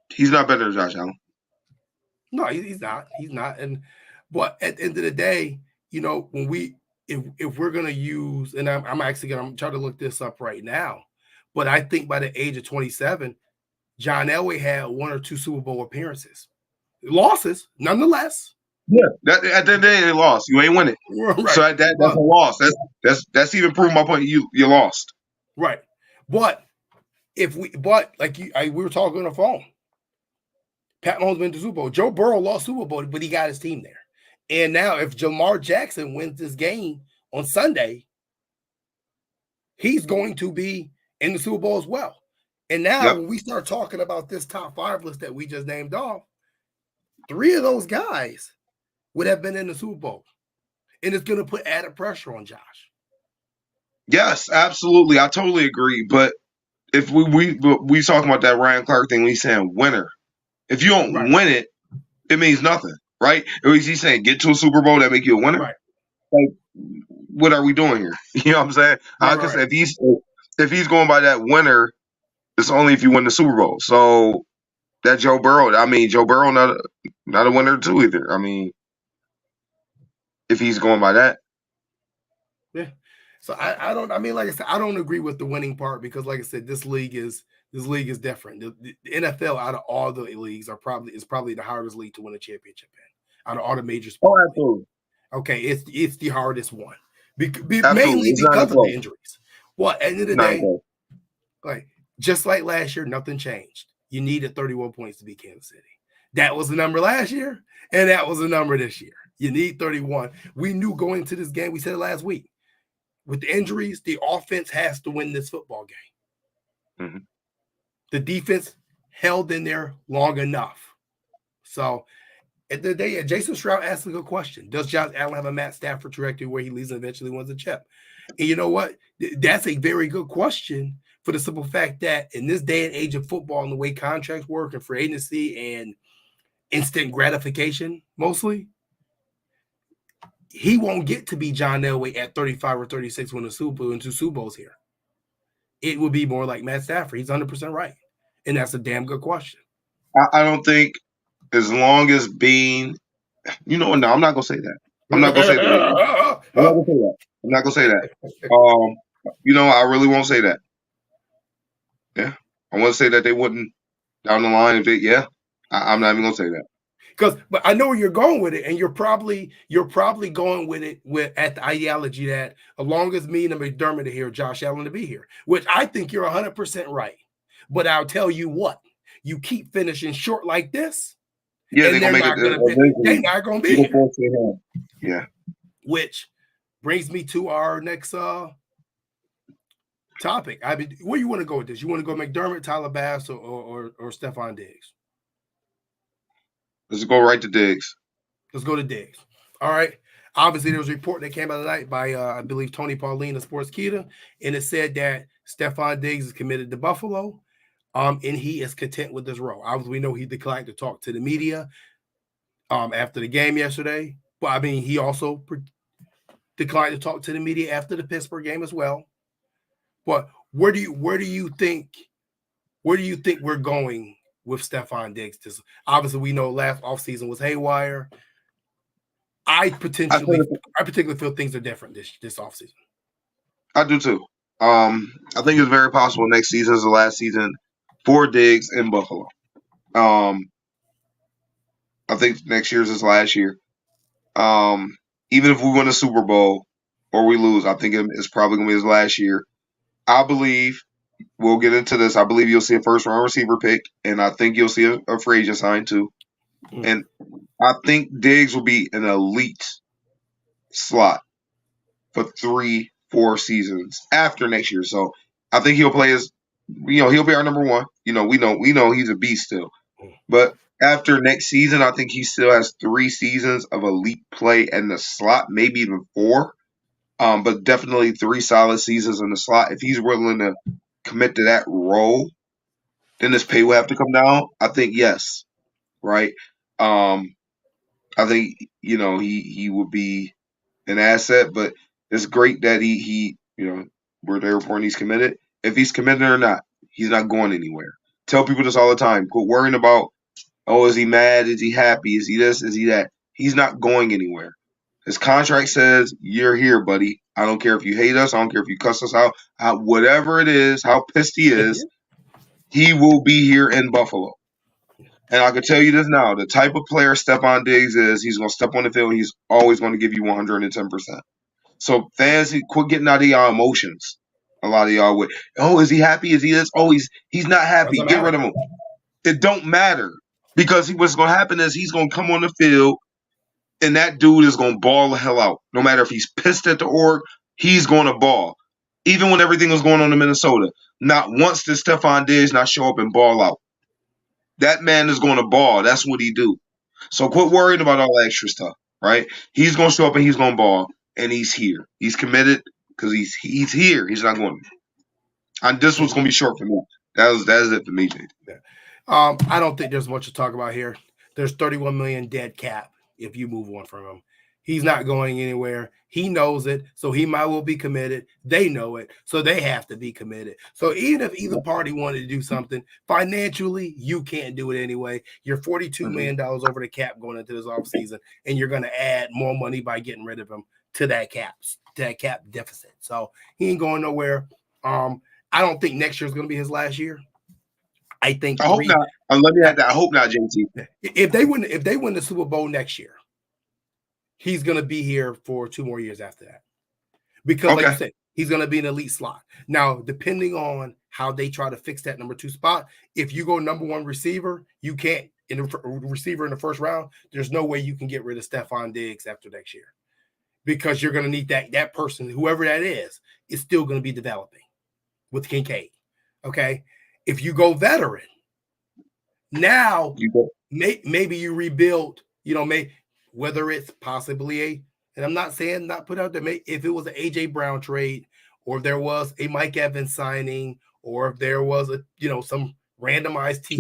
He's not better than Josh Allen. No, he's not. He's not. But at the end of the day, you know, when if we're gonna use, and I'm actually gonna try to look this up right now, but I think by the age of 27, John Elway had 1 or 2 Super Bowl appearances, losses nonetheless. Yeah, at the end of the day, they lost. You ain't win it, right. So that's a loss. That's even proving my point. You lost, right? But we were talking on the phone. Pat Mahomes went to Super Bowl. Joe Burrow lost Super Bowl, but he got his team there. And now, if Lamar Jackson wins this game on Sunday, he's going to be in the Super Bowl as well. And now, when we start talking about this top 5 list that we just named off, 3 of those guys would have been in the Super Bowl. And it's going to put added pressure on Josh. Yes, absolutely. I totally agree. But if we talking about that Ryan Clark thing, we saying winner. If you don't win it, it means nothing, right? Or is he saying get to a Super Bowl that make you a winner? Right. Like, what are we doing here? You know what I'm saying? Right. If he's going by that winner, it's only if you win the Super Bowl. So that Joe Burrow not a winner too either. I mean, if he's going by that. Yeah. So I don't. I mean, like I said, I don't agree with the winning part because, like I said, this league is different. The NFL out of all the leagues is probably the hardest league to win a championship in out of all the major sports. Oh, absolutely. Okay, it's the hardest one, mainly because of the injuries. Well, at the end of the day, like just like last year, nothing changed. You needed 31 points to beat Kansas City. That was the number last year, and that was the number this year. You need 31. We knew going into this game. We said it last week. With the injuries, the offense has to win this football game. Mm-hmm. The defense held in there long enough. So at the end of the day, Jason Stroud asked a good question. Does Josh Allen have a Matt Stafford trajectory where he leads and eventually wins a chip? And you know what? That's a very good question for the simple fact that in this day and age of football and the way contracts work and free agency and instant gratification, mostly, he won't get to be John Elway at 35 or 36 when the Super Bowl and 2 Super Bowls here. It would be more like Matt Stafford. He's 100% right. And that's a damn good question. I don't think as long as being, no, I'm not going to say that. I'm not going to say that. I'm not going to say that. I really won't say that. Yeah. I want to say that they wouldn't down the line if I'm not even going to say that. But I know where you're going with it, and you're probably going with it at the ideology that as long as me and McDermott are here, Josh Allen to be here, which I think you're 100% right. But I'll tell you what, you keep finishing short like this, and they're not going to be here. Yeah. Which brings me to our next topic. Where you want to go with this? You want to go McDermott, Tyler Bass, or Stefon Diggs? Let's go right to Diggs. Let's go to Diggs. All right. Obviously, there was a report that came out tonight by, I believe, Tony Pauline of Sportskeeda, and it said that Stefon Diggs is committed to Buffalo, and he is content with this role. Obviously, we know he declined to talk to the media after the game yesterday. But, I mean, he also declined to talk to the media after the Pittsburgh game as well. But where do you think we're going with Stefon Diggs? Obviously, we know last offseason was haywire. I particularly feel things are different this offseason. I do too. I think it's very possible next season is the last season for Diggs in Buffalo. I think next year's his last year. Even if we win a Super Bowl or we lose, I think it's probably going to be his last year. I believe we'll get into this. I believe you'll see a first round receiver pick, and I think you'll see a free agent sign too. And I think Diggs will be an elite slot for 3-4 seasons after next year. So I think he'll play he'll be our number one. We know he's a beast still. But after next season, I think he still has 3 seasons of elite play in the slot, maybe even 4. But definitely 3 solid seasons in the slot. If he's willing to commit to that role, then his pay will have to come down. I think yes, right. I think he would be an asset, but it's great that he where they're reporting he's committed. If he's committed or not, he's not going anywhere. Tell people this all the time. Quit worrying about, oh, is he mad? Is he happy? Is he this? Is he that? He's not going anywhere. His contract says, you're here, buddy. I don't care if you hate us. I don't care if you cuss us out. Whatever it is, how pissed he is, he will be here in Buffalo. And I can tell you this now, the type of player Stefon Diggs is, he's going to step on the field and he's always going to give you 110%. So fans, quit getting out of y'all emotions. A lot of y'all would, oh, is he happy? Is he this? Oh, he's not happy. Get rid of him. It don't matter. Because what's going to happen is he's going to come on the field and that dude is going to ball the hell out. No matter if he's pissed at the org, he's going to ball. Even when everything was going on in Minnesota, not once did Stefon Diggs not show up and ball out. That man is going to ball. That's what he do. So quit worrying about all that extra stuff, right? He's going to show up and he's going to ball, and he's here. He's committed because he's here. He's not going. And this one's going to be short for me. That is it for me, JT. Yeah. I don't think there's much to talk about here. There's 31 million dead cap if you move on from him. He's not going anywhere. He knows it, so he might well be committed. They know it, so they have to be committed. So even if either party wanted to do something, financially, you can't do it anyway. You're $42 million over the cap going into this offseason, and you're going to add more money by getting rid of him to that cap deficit. So he ain't going nowhere. I don't think next year is going to be his last year. I hope not. Let me add that. I hope not, JT. If they win the Super Bowl next year, he's going to be here for 2 more years after that. Because like you said, he's going to be an elite slot. Now, depending on how they try to fix that number 2 spot, if you go number 1 receiver, you can't receiver in the first round, there's no way you can get rid of Stefon Diggs after next year. Because you're going to need that person, whoever that is still going to be developing with Kincaid. Okay? If you go veteran, now maybe you rebuild, whether it's possibly and I'm not saying not put out there, if it was an A.J. Brown trade, or if there was a Mike Evans signing, or if there was some randomized T.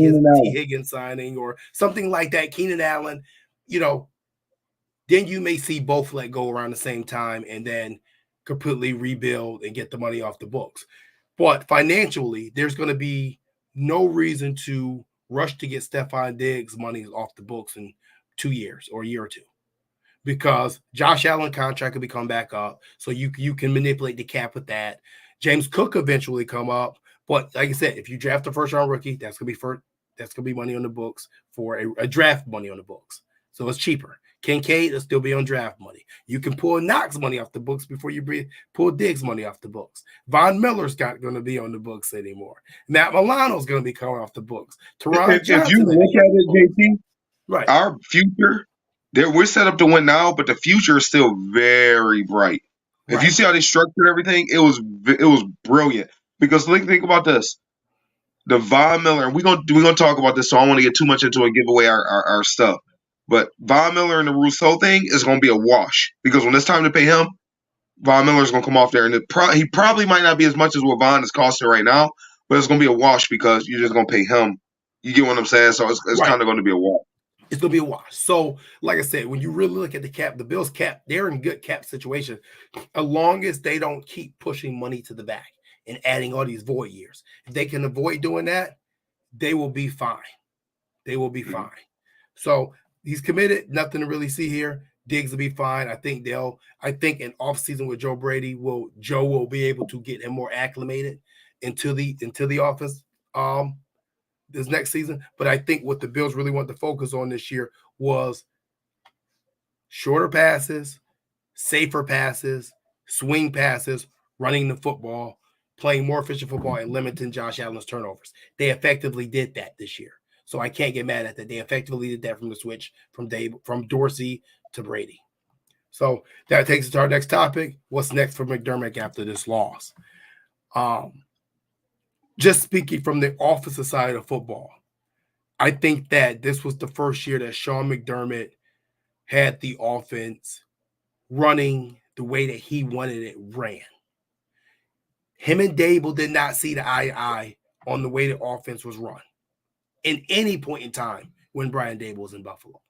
Higgins signing, or something like that, Keenan Allen, then you may see both let go around the same time and then completely rebuild and get the money off the books. But financially, there's going to be no reason to rush to get Stefon Diggs money off the books in 2 years or a year or 2, because Josh Allen contract could be come back up, so you can manipulate the cap with that. James Cook eventually come up, but like I said, if you draft a first round rookie, that's gonna be money on the books for a draft money on the books, so it's cheaper. Kincaid will still be on draft money. You can pull Knox money off the books before you pull Diggs money off the books. Von Miller's not going to be on the books anymore. Matt Milano's going to be coming off the books. If you look at it, JT, right, our future, we're set up to win now, but the future is still very bright. If you see how they structured everything, it was brilliant. Because think about this. The Von Miller, and we're gonna talk about this, so I don't want to get too much into it and give away our stuff. But Von Miller and the Rousseau thing is going to be a wash, because when it's time to pay him, Von Miller's going to come off there, and he probably might not be as much as what Von is costing right now, but it's going to be a wash because you're just going to pay him. You get what I'm saying? So it's kind of going to be a wash. It's going to be a wash. So, like I said, when you really look at the cap, the Bills cap, they're in good cap situation, as long as they don't keep pushing money to the back and adding all these void years. If they can avoid doing that, they will be fine. They will be fine. So he's committed. Nothing to really see here. Diggs will be fine. I think in offseason with Joe Brady, Joe will be able to get him more acclimated into the offense this next season. But I think what the Bills really want to focus on this year was shorter passes, safer passes, swing passes, running the football, playing more efficient football, and limiting Josh Allen's turnovers. They effectively did that this year. So I can't get mad at that. They effectively did that from the switch from Dorsey to Brady. So that takes us to our next topic. What's next for McDermott after this loss? Just speaking from the offensive side of football, I think that this was the first year that Sean McDermott had the offense running the way that he wanted it ran. Him and Dable did not see the eye to eye on the way the offense was run in any point in time when Brian Dable was in Buffalo.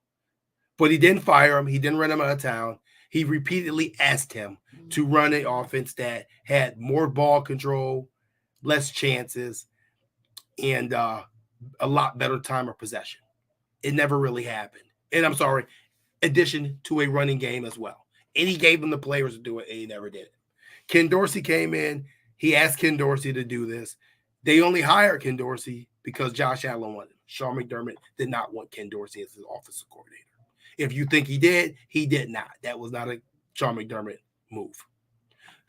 But he didn't fire him. He didn't run him out of town. He repeatedly asked him to run an offense that had more ball control, less chances, and a lot better time of possession. It never really happened. And I'm sorry, addition to a running game as well. And he gave them the players to do it, and he never did it. Ken Dorsey came in. He asked Ken Dorsey to do this. They only hired Ken Dorsey because Josh Allen wanted him. Sean McDermott did not want Ken Dorsey as his offensive coordinator. If you think he did not. That was not a Sean McDermott move.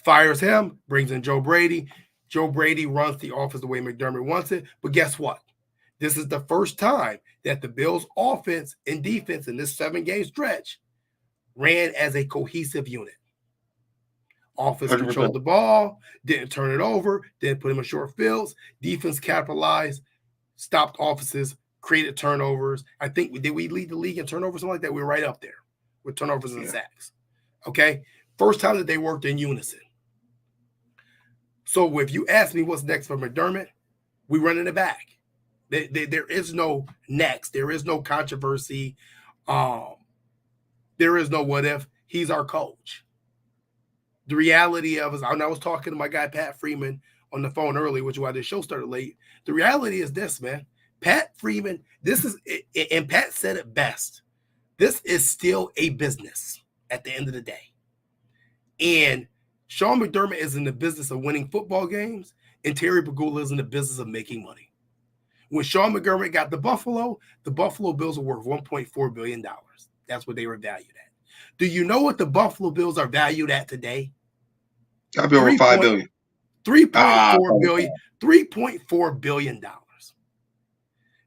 Fires him, brings in Joe Brady. Joe Brady runs the offense the way McDermott wants it. But guess what? This is the first time that the Bills' offense and defense in this 7-game stretch ran as a cohesive unit. Offense 100%. Controlled the ball, didn't turn it over, didn't put him in short fields. Defense capitalized, stopped offenses, created turnovers. I think did we lead the league in turnovers, something like that? We were right up there with turnovers and sacks. Okay? First time that they worked in unison. So if you ask me what's next for McDermott, we running it back. There is no next. There is no controversy. There is no what if. He's our coach. The reality of it, and I was talking to my guy Pat Freeman on the phone earlier, which is why the show started late. The reality is this, man. Pat Freeman, and Pat said it best. This is still a business at the end of the day. And Sean McDermott is in the business of winning football games, and Terry Pegula is in the business of making money. When Sean McDermott got the Buffalo Bills were worth $1.4 billion. That's what they were valued at. Do you know what the Buffalo Bills are valued at today? I'll be over $5 billion. $3.4 billion.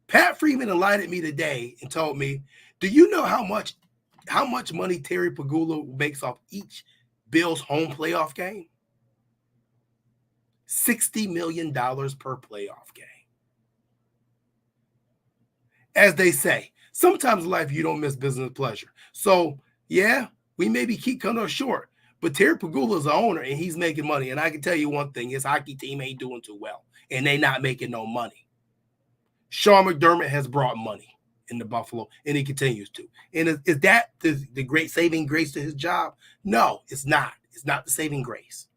Pat Freeman enlightened me today and told me, do you know how much money Terry Pegula makes off each Bills home playoff game? $60 million per playoff game. As they say, sometimes in life you don't miss business pleasure. So, yeah, we maybe keep coming up short, but Terry Pegula is the owner and he's making money. And I can tell you one thing, his hockey team ain't doing too well and they not making no money. Sean McDermott has brought money in the Buffalo and he continues to. And is that the great saving grace to his job? No, it's not. It's not the saving grace.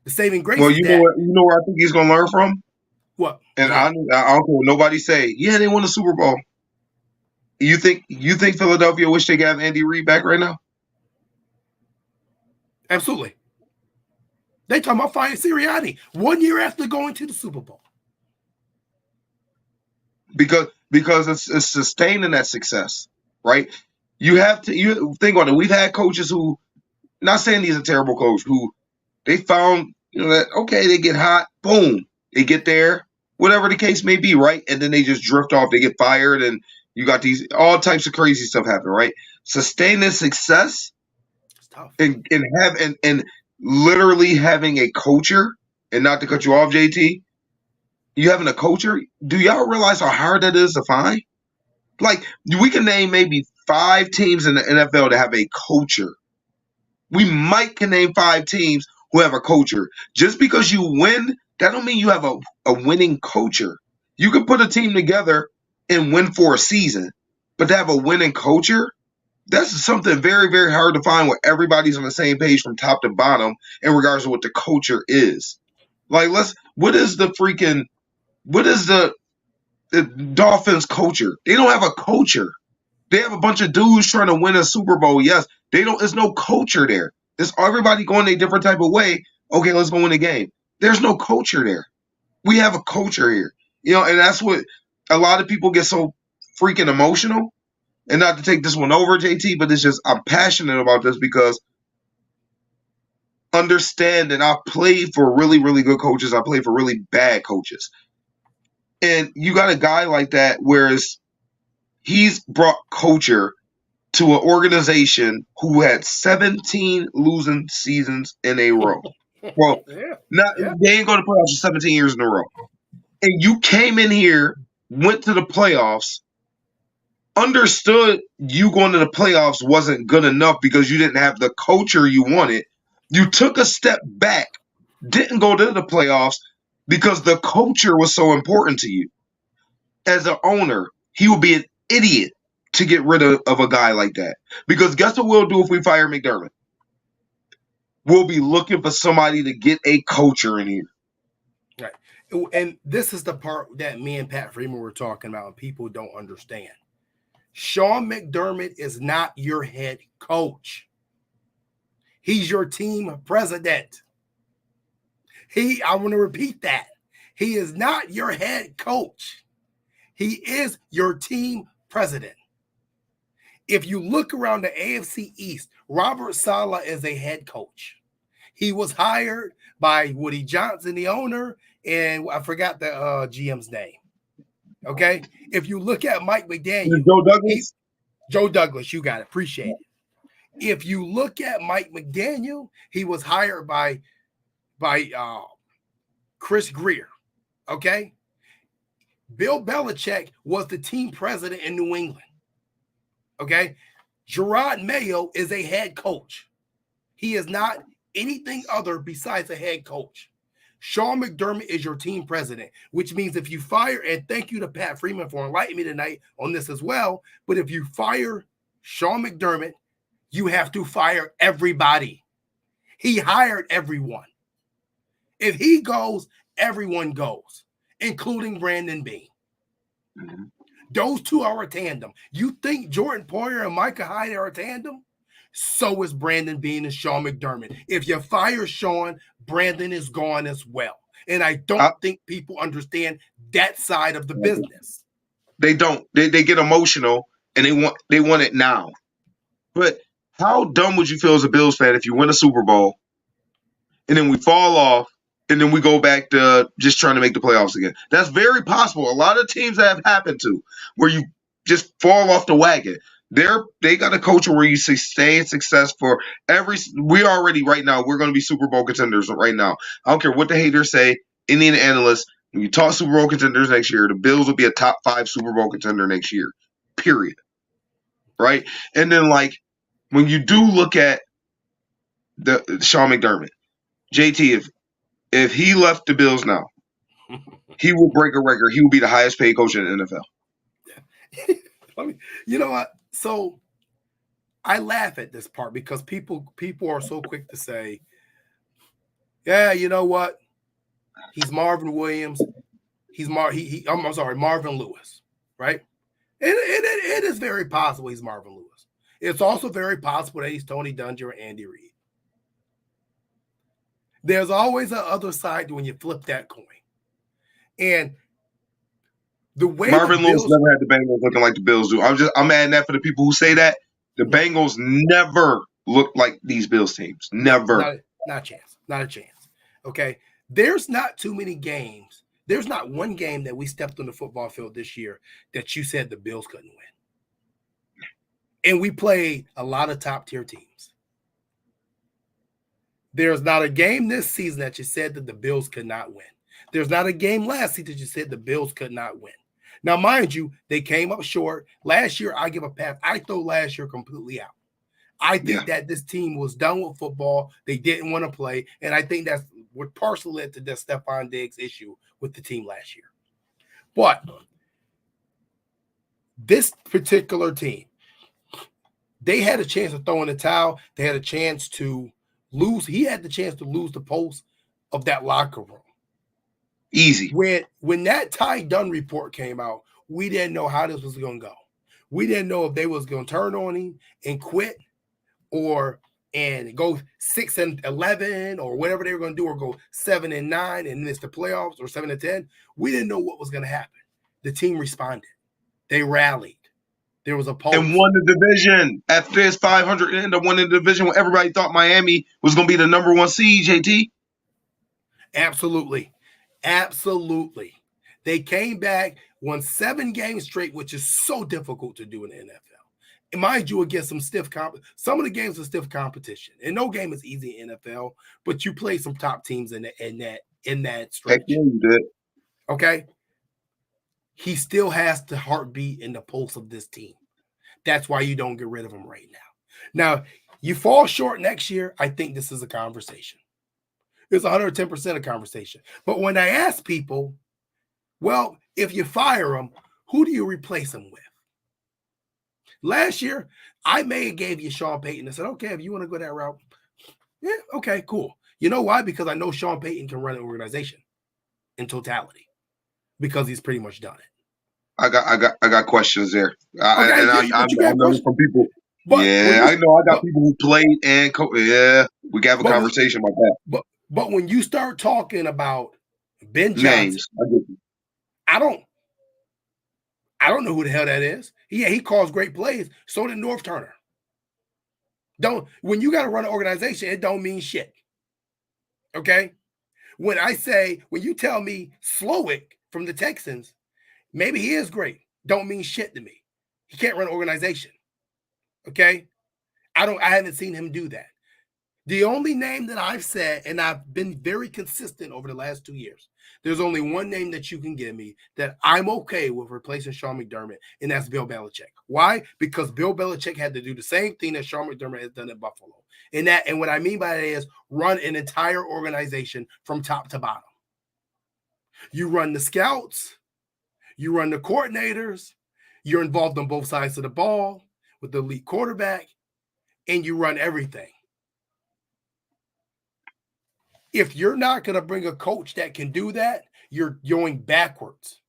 The saving grace is you know where I think he's going to learn from? What? And I don't care what nobody say. Yeah, they won the Super Bowl. You think Philadelphia wish they got Andy Reid back right now? Absolutely. They talking about firing Sirianni 1 year after going to the Super Bowl. Because it's sustaining that success, right? You think on it. We've had coaches who, not saying he's a terrible coach, who they found, that, okay, they get hot, boom, they get there, whatever the case may be, right? And then they just drift off, they get fired, and you got these all types of crazy stuff happen, right? Sustaining success and literally having a culture, and not to cut you off, JT, you having a culture, do y'all realize how hard that is to find? Like, we can name maybe 5 teams in the NFL that have a culture. We can name 5 teams who have a culture. Just because you win, that don't mean you have a winning culture. You can put a team together and win for a season, but to have a winning culture, that's something very, very hard to find where everybody's on the same page from top to bottom in regards to what the culture is. Like, what is the Dolphins culture? They don't have a culture. They have a bunch of dudes trying to win a Super Bowl. Yes, there's no culture there. It's everybody going a different type of way. Okay, let's go win a game. There's no culture there. We have a culture here. And that's what a lot of people get so freaking emotional and not to take this one over, JT, but it's just I'm passionate about this because understand that I played for really, really good coaches. I played for really bad coaches. And you got a guy like that, whereas he's brought culture to an organization who had 17 losing seasons in a row. Well, they ain't going to playoffs for 17 years in a row. And you came in here, went to the playoffs, understood you going to the playoffs wasn't good enough because you didn't have the culture you wanted. You took a step back, didn't go to the playoffs because the culture was so important to you. As an owner, he would be an idiot to get rid of a guy like that. Because guess what we'll do if we fire McDermott? We'll be looking for somebody to get a culture in here. Right. And this is the part that me and Pat Freeman were talking about and people don't understand. Sean McDermott is not your head coach. He's your team president. I want to repeat that. He is not your head coach. He is your team president. If you look around the AFC East, Robert Saleh is a head coach. He was hired by Woody Johnson, the owner, and I forgot the GM's name. Okay? If you look at Mike McDaniel. Joe Douglas? Joe Douglas, you got it. Appreciate it. If you look at Mike McDaniel, he was hired by Chris Greer. Okay? Bill Belichick was the team president in New England. Okay? Gerard Mayo is a head coach. He is not anything other besides a head coach. Sean McDermott is your team president, which means if you fire, and thank you to Pat Freeman for enlightening me tonight on this as well, but if you fire Sean McDermott, you have to fire everybody. He hired everyone. If he goes, everyone goes, including Brandon Beane. Mm-hmm. Those two are a tandem. You think Jordan Poyer and Micah Hyde are a tandem? So is Brandon Beane and Sean McDermott. If you fire Sean, Brandon is gone as well. And I don't think people understand that side of the business. They don't. They get emotional and they want it now. But how dumb would you feel as a Bills fan if you win a Super Bowl and then we fall off and then we go back to just trying to make the playoffs again? That's very possible. A lot of teams that have happened to where you just fall off the wagon. They got a culture where you stay in success for we already right now, we're going to be Super Bowl contenders right now. I don't care what the haters say, any of the analysts, when you talk Super Bowl contenders next year, the Bills will be a top 5 Super Bowl contender next year, period. Right? And then when you do look at the Sean McDermott, JT, if he left the Bills now, he will break a record. He will be the highest paid coach in the NFL. You know what? So I laugh at this part because people are so quick to say, yeah, you know what? He's Marvin Williams. I'm sorry, Marvin Lewis, right? It is very possible he's Marvin Lewis. It's also very possible that he's Tony Dungy or Andy Reid. There's always an other side when you flip that coin. And the way Marvin Lewis never had the Bengals looking like the Bills do. I'm adding that for the people who say that. The Bengals never looked like these Bills teams. Never. Not a chance. Not a chance. Okay. There's not too many games. There's not one game that we stepped on the football field this year that you said the Bills couldn't win. And we played a lot of top-tier teams. There's not a game this season that you said that the Bills could not win. There's not a game last season that you said the Bills could not win. Now, mind you, they came up short. Last year, I give a pass. I throw last year completely out. I think that this team was done with football. They didn't want to play. And I think that's what partially led to the Stefon Diggs issue with the team last year. But this particular team, they had a chance to throw in the towel. They had a chance to lose. He had the chance to lose the pulse of that locker room. Easy. When that Ty Dunn report came out, we didn't know how this was going to go. We didn't know if they was going to turn on him and quit and go 6-11 or whatever they were going to do, or go 7-9 and miss the playoffs, or 7-10. We didn't know what was going to happen. The team responded. They rallied. There was a pulse. And won the division at this 500 and won the division when everybody thought Miami was going to be the number 1 seed, JT. Absolutely. Absolutely. They came back, won 7 games straight, which is so difficult to do in the NFL. And mind you, against some some of the games are stiff competition. And no game is easy in NFL, but you play some top teams in that stretch. Heck yeah, you did. Okay. He still has the heartbeat and the pulse of this team. That's why you don't get rid of him right now. Now, you fall short next year, I think this is a conversation. It's 110% a conversation. But when I ask people, well, if you fire him, who do you replace him with? Last year, I may have gave you Sean Payton and said, okay, if you want to go that route, yeah, okay, cool. You know why? Because I know Sean Payton can run an organization in totality because he's pretty much done it. I got questions there. I know from people. I got people who played and yeah, we can have a conversation about that. But when you start talking about Ben Johnson, I don't know who the hell that is. Yeah, he calls great plays. So did North Turner. When you got to run an organization, it don't mean shit. Okay? When you tell me Slowick from the Texans, maybe he is great. Don't mean shit to me. He can't run an organization. Okay? I haven't seen him do that. The only name that I've said, and I've been very consistent over the last 2 years, there's only one name that you can give me that I'm okay with replacing Sean McDermott, and that's Bill Belichick. Why? Because Bill Belichick had to do the same thing that Sean McDermott has done at Buffalo. And what I mean by that is run an entire organization from top to bottom. You run the scouts, you run the coordinators, you're involved on both sides of the ball with the elite quarterback, and you run everything. If you're not going to bring a coach that can do that, you're going backwards.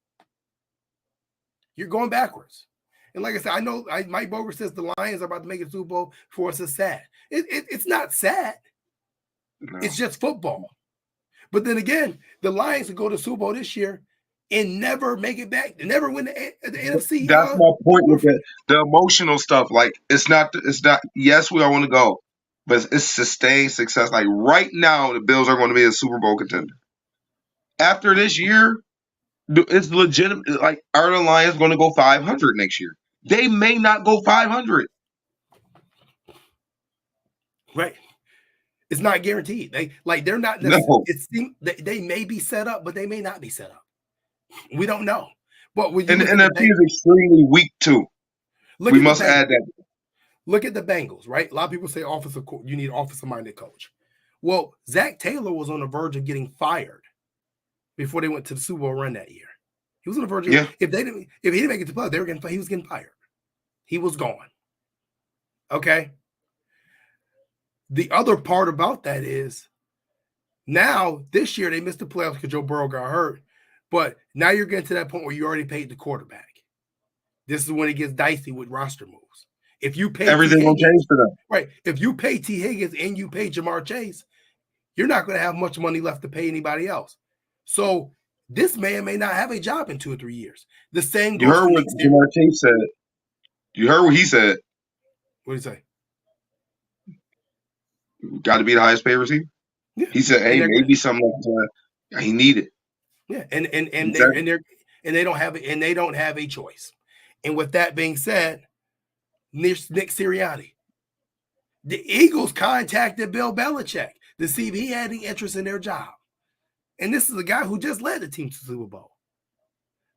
You're going backwards. And like I said, I know Mike Boger says the Lions are about to make a Super Bowl for us. It's sad. It's not sad. No. It's just football. But then again, the Lions will go to Super Bowl this year and never make it back. They never win the NFC. That's my point with the emotional stuff. Like it's not. Yes, we all want to go. But it's sustained success. Like right now, the Bills are going to be a Super Bowl contender. After this year, it's legitimate. Like, are the Lions going to go 500 next year? They may not go 500. Right. It's not guaranteed. They're not. No. They may be set up, but they may not be set up. We don't know. But and the NFC is extremely weak too. We must add that. Look at the Bengals, right? A lot of people say you need an offensive-minded coach. Well, Zach Taylor was on the verge of getting fired before they went to the Super Bowl run that year. He was on the verge of if he didn't make it to play, he was getting fired. He was gone. Okay. The other part about that is now this year they missed the playoffs because Joe Burrow got hurt, but now you're getting to that point where you already paid the quarterback. This is when it gets dicey with roster moves. If you pay everything will change for them. Right. If you pay T. Higgins and you pay Jamar Chase, you're not going to have much money left to pay anybody else. So this man may not have a job in 2 or 3 years. The same goes. You heard what Jamar Chase said. You heard what he said. What did he say? Got to be the highest paid receiver. Yeah. He said, "Hey, maybe something like he needed." Yeah, and they don't have a choice. And with that being said, Nick Sirianni. The Eagles contacted Bill Belichick to see if he had any interest in their job. And this is a guy who just led the team to the Super Bowl.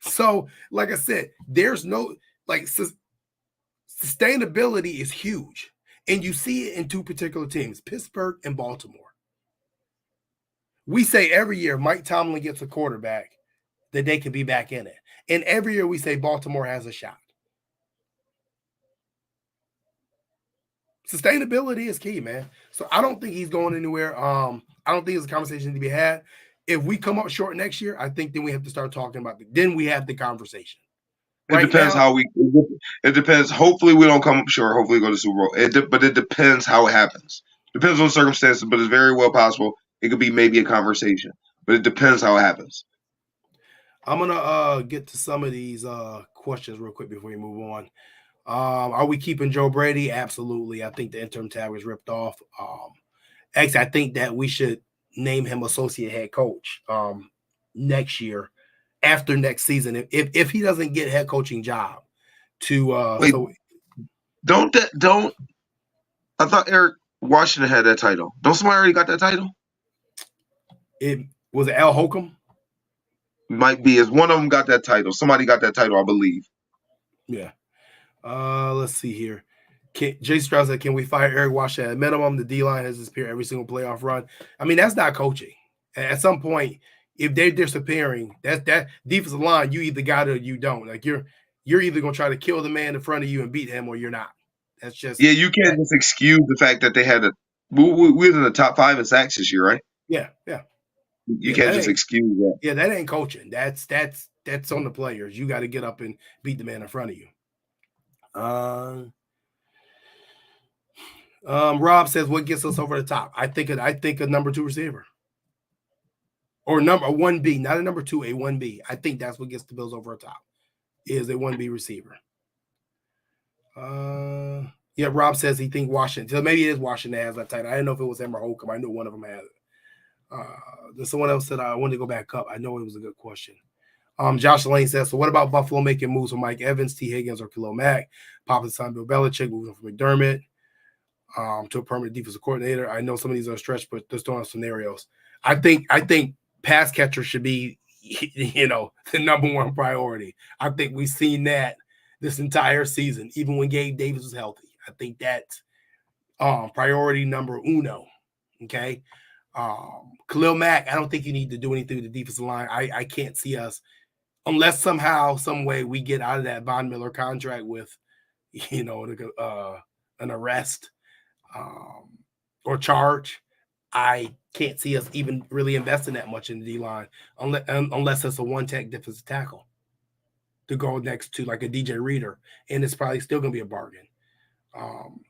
So, like I said, there's no sustainability is huge. And you see it in 2 particular teams, Pittsburgh and Baltimore. We say every year Mike Tomlin gets a quarterback that they can be back in it. And every year we say Baltimore has a shot. Sustainability is key, man. So I don't think he's going anywhere. I don't think it's a conversation to be had. If we come up short next year, I think then we have to start talking about it. Then we have the conversation. It depends how we. It depends. Hopefully, we don't come up short. Hopefully, we go to Super Bowl. But it depends how it happens. Depends on the circumstances. But it's very well possible it could be maybe a conversation. But it depends how it happens. I'm gonna get to some of these questions real quick before we move on. Are we keeping Joe Brady? Absolutely. I think the interim tag was ripped off. Actually, I think that we should name him associate head coach next year, after next season. If he doesn't get head coaching job, Wait, don't I thought Eric Washington had that title. Don't somebody already got that title? It was Al Holcomb. Might be, as one of them got that title. Somebody got that title, I believe. Yeah. Let's see here. Jay Strauss said, "Can we fire Eric Washington? At minimum, the D line has disappeared every single playoff run." I mean, that's not coaching. At some point, if they're disappearing, that defensive line, you either got it or you don't. Like you're either gonna try to kill the man in front of you and beat him, or you're not. That's just you can't just excuse the fact that they had a. We was in the top 5 in sacks this year, right? Yeah. You can't just excuse that. Yeah, that ain't coaching. That's on the players. You got to get up and beat the man in front of you. Rob says, "What gets us over the top?" I think a number 2 receiver, or number 1B, not a number 2, a 1B. I think that's what gets the Bills over the top, is a 1B receiver. Yeah, Rob says he think Washington. So maybe it is Washington that has that title. I didn't know if it was him or Holcomb. I knew one of them had it. There's someone else said I wanted to go back up. I know it was a good question. Josh Lane says, "So what about Buffalo making moves for Mike Evans, T. Higgins, or Khalil Mack? Papa's son Bill Belichick moving from McDermott to a permanent defensive coordinator." I know some of these are stretched, but just throwing scenarios. I think pass catcher should be, the number 1 priority. I think we've seen that this entire season, even when Gabe Davis was healthy. I think that's priority number uno. Okay. Khalil Mack, I don't think you need to do anything with the defensive line. I can't see us, unless somehow, some way we get out of that Von Miller contract with, an arrest or charge. I can't see us even really investing that much in the D-line unless it's a one-tech defensive tackle to go next to like a DJ Reader, and it's probably still going to be a bargain.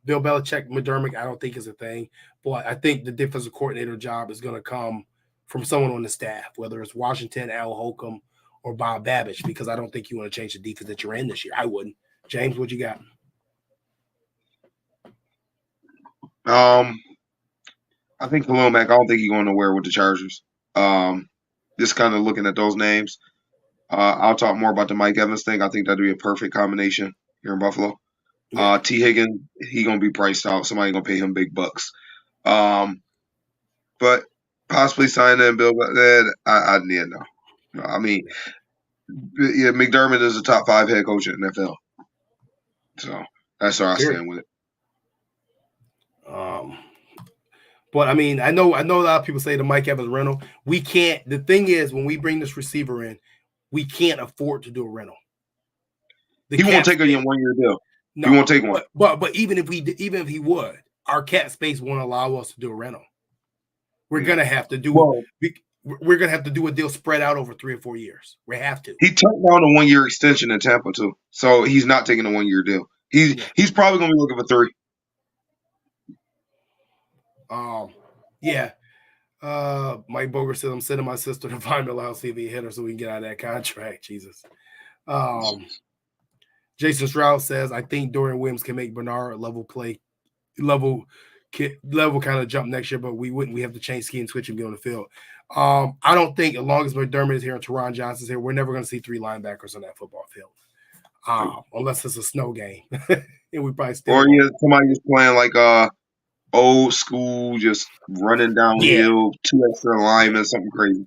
Bill Belichick, McDermott, I don't think is a thing, but I think the defensive coordinator job is going to come from someone on the staff, whether it's Washington, Al Holcomb, or Bob Babbage, because I don't think you want to change the defense that you're in this year. I wouldn't. James, what you got? I think Khalil Mack, I don't think he's going nowhere with the Chargers. Just kind of looking at those names. I'll talk more about the Mike Evans thing. I think that'd be a perfect combination here in Buffalo. Yeah. T. Higgins, he gonna be priced out. Somebody gonna pay him big bucks. But possibly sign in Bill. I need no. I mean, yeah, McDermott is a top 5 head coach in the NFL. So that's where I stand with it. But I mean, I know a lot of people say the Mike Evans rental. We can't. The thing is, when we bring this receiver in, we can't afford to do a rental. He won't take a 1-year deal. No, he won't take one. But even if he would, our cap space won't allow us to do a rental. We're gonna have to do. We're gonna have to do a deal spread out over 3 or 4 years. We have to. He turned down a 1-year extension in Tampa too, so he's not taking a 1-year deal. He's probably gonna be looking for 3. Yeah. Mike Boger said, "I'm sending my sister to Von Miller House, see if he hit her so we can get out of that contract." Jesus. Jason Stroud says, "I think Dorian Williams can make Bernard level kind of jump next year, but we wouldn't. We have to change scheme, switch, and be on the field." I don't think, as long as McDermott is here and Teron Johnson's here, we're never going to see 3 linebackers on that football field, unless it's a snow game, and we probably still. Or somebody just playing like old school, just running downhill, 2 extra linemen, something crazy.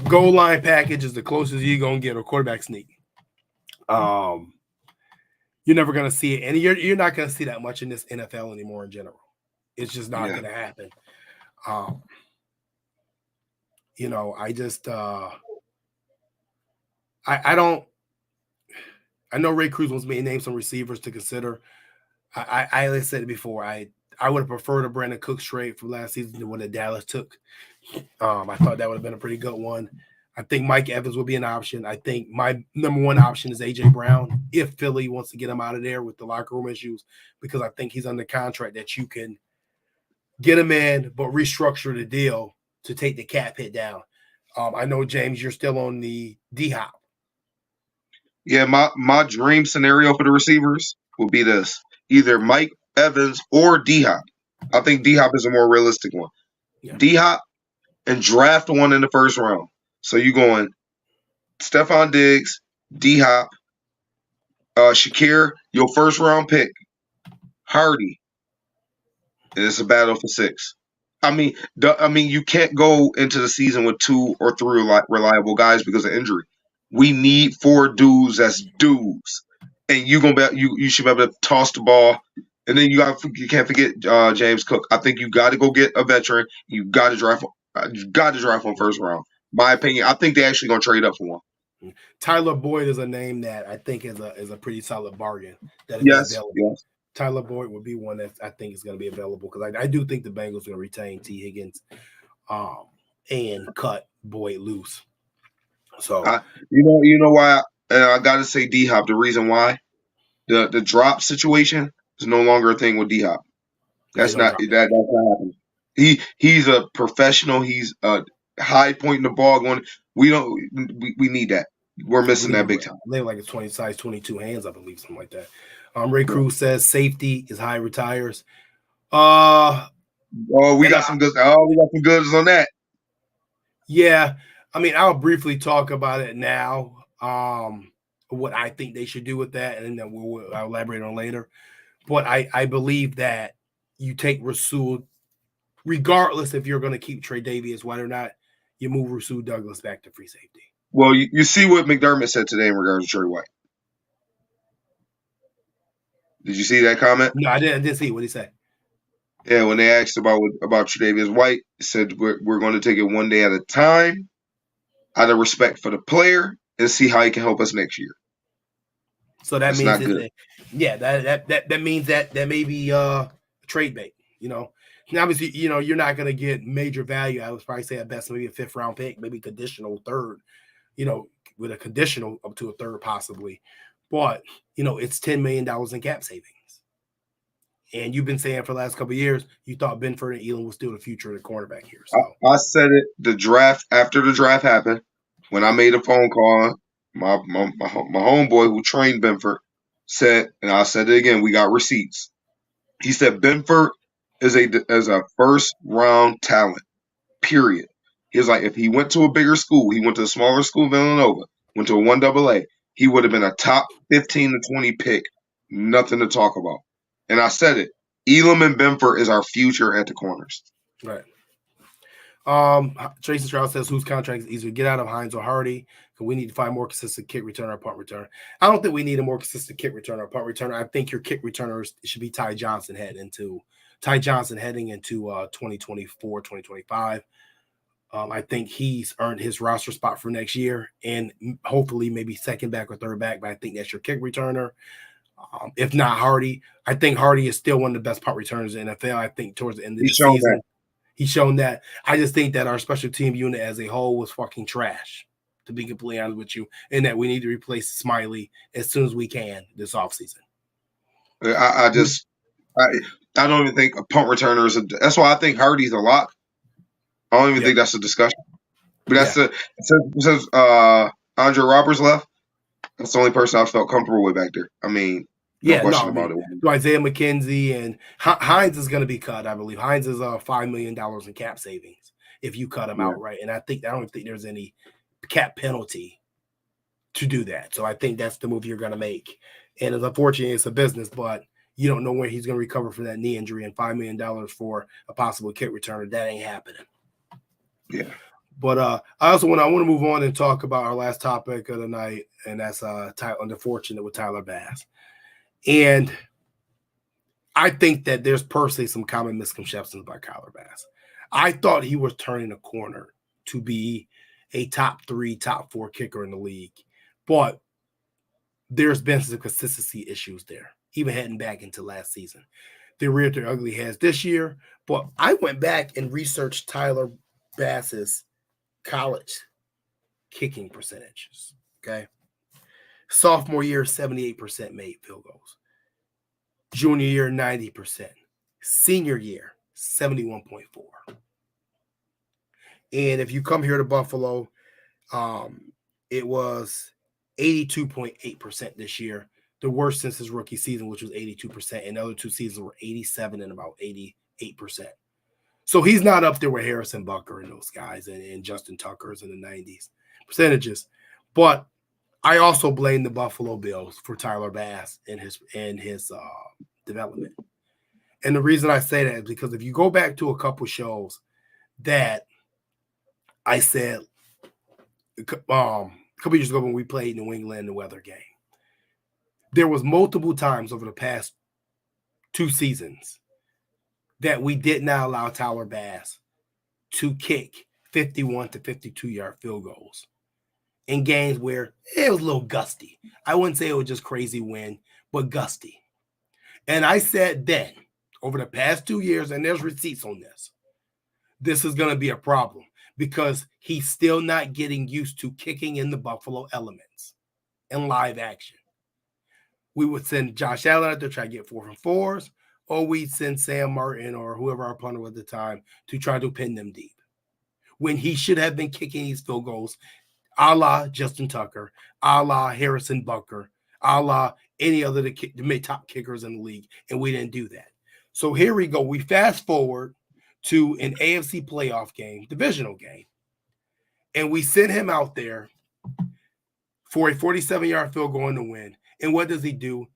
Goal line package is the closest you're gonna get, or quarterback sneak. You're never gonna see it, and you're not gonna see that much in this NFL anymore in general. It's just not gonna happen. I just I don't. I know Ray Cruz wants me to name some receivers to consider. I said it before. I would have preferred a Brandon Cooks trade from last season than what the Dallas took. I thought that would have been a pretty good one. I think Mike Evans would be an option. I think my number 1 option is A.J. Brown, if Philly wants to get him out of there with the locker room issues, because I think he's under contract that you can get him in, but restructure the deal to take the cap hit down. I know, James, you're still on the D-Hop. Yeah, my dream scenario for the receivers, will be this: either Mike Evans or D-Hop. I think D-Hop is a more realistic one. Yeah. D-Hop and draft one in the first round. So you going Stefon Diggs, D-Hop, Shakir, your first round pick, Hardy, and it's a battle for 6. I mean, you can't go into the season with 2 or 3 reliable guys because of injury. We need 4 dudes that's dudes, and you should be able to toss the ball. And then you can't forget James Cook. I think you got to go get a veteran. You got to draft. You got to draft one first round. My opinion. I think they're actually gonna trade up for one. Tyler Boyd is a name that I think is a pretty solid bargain. That is available. Yes. Tyler Boyd would be one that I think is going to be available because I do think the Bengals are going to retain T. Higgins and cut Boyd loose. So you know why I got to say D-Hop. The reason why the drop situation is no longer a thing with D-Hop. That's not happening. He's a professional. He's a high point in the ball going. We need that. We're missing that big time. They like a size 22 hands, I believe, something like that. Ray Cruz says safety is high retires. We got some goods on that. Yeah, I mean, I'll briefly talk about it now. What I think they should do with that, and then I'll elaborate on later. But I believe that you take Rasul, regardless if you're going to keep Trey Davies White or not, you move Rasul Douglas back to free safety. Well, you see what McDermott said today in regards to Trey White. Did you see that comment? No, I didn't see. What did he say? Yeah, when they asked about Tre'Davious White, he said we're going to take it one day at a time, out of respect for the player, and see how he can help us next year. So that means that means that may be trade bait. And obviously, you're not going to get major value. I would probably say at best maybe a 5th round pick, maybe conditional 3rd. With a conditional up to a 3rd possibly. But, it's $10 million in cap savings. And you've been saying for the last couple of years, you thought Benford and Elam was still the future of the cornerback here. So I said it after the draft happened, when I made a phone call, my homeboy who trained Benford said, and I said it again, we got receipts. He said Benford is a first round talent, period. He was like, if he went to a bigger school, he went to a smaller school, Villanova, went to a 1AA, he would have been a top 15 to 20 pick. Nothing to talk about. And I said it. Elam and Benford is our future at the corners. Right. Tracy Stroud says whose contract is easier to get out of, Hines or Hardy? Because we need to find more consistent kick returner or punt returner. I don't think we need a more consistent kick returner or punt returner. I think your kick returners should be Ty Johnson heading into 2024, 2025. I think he's earned his roster spot for next year and hopefully maybe 2nd back or 3rd back, but I think that's your kick returner. If not Hardy, I think Hardy is still one of the best punt returners in the NFL. I think towards the end of the season, he's shown that. I just think that our special team unit as a whole was fucking trash, to be completely honest with you, and that we need to replace Smiley as soon as we can this offseason. I don't even think a punt returner is that's why I think Hardy's a lock. I don't even think that's a discussion. But since Andre Roberts left, that's the only person I felt comfortable with back there. I mean, no question about it. Isaiah McKenzie and Hines is going to be cut, I believe. Hines is $5 million in cap savings if you cut him outright. And I don't think there's any cap penalty to do that. So I think that's the move you're going to make. And unfortunately, it's a business, but you don't know when he's going to recover from that knee injury, and $5 million for a possible kick returner, that ain't happening. Yeah. But I also want to move on and talk about our last topic of the night, and that's unfortunate with Tyler Bass. And I think that there's personally some common misconceptions about Tyler Bass. I thought he was turning a corner to be a top 3, top 4 kicker in the league, but there's been some consistency issues there, even heading back into last season. They reared their ugly heads this year, but I went back and researched Tyler Bass's college kicking percentages. Okay. Sophomore year, 78% made field goals. Junior year, 90%. Senior year, 71.4. And if you come here to Buffalo, it was 82.8% this year. the worst since his rookie season, which was 82%, and the other 2 seasons were 87 and about 88%. So he's not up there with Harrison Butker and those guys and Justin Tucker's in the 90s percentages. But I also blame the Buffalo Bills for Tyler Bass and his development. And the reason I say that is because if you go back to a couple shows that I said a couple years ago when we played New England in the weather game, there was multiple times over the past 2 seasons that we did not allow Tyler Bass to kick 51 to 52-yard field goals in games where it was a little gusty. I wouldn't say it was just crazy wind, but gusty. And I said then, over the past 2 years, and there's receipts on this is going to be a problem because he's still not getting used to kicking in the Buffalo elements in live action. We would send Josh Allen out there to try to get 4 from 4s, or we'd send Sam Martin or whoever our punter was at the time to try to pin them deep. When he should have been kicking these field goals, a la Justin Tucker, a la Harrison Butker, a la any other the top kickers in the league, and we didn't do that. So here we go. We fast forward to an AFC playoff game, divisional game, and we send him out there for a 47-yard field goal in the win. And what does he do?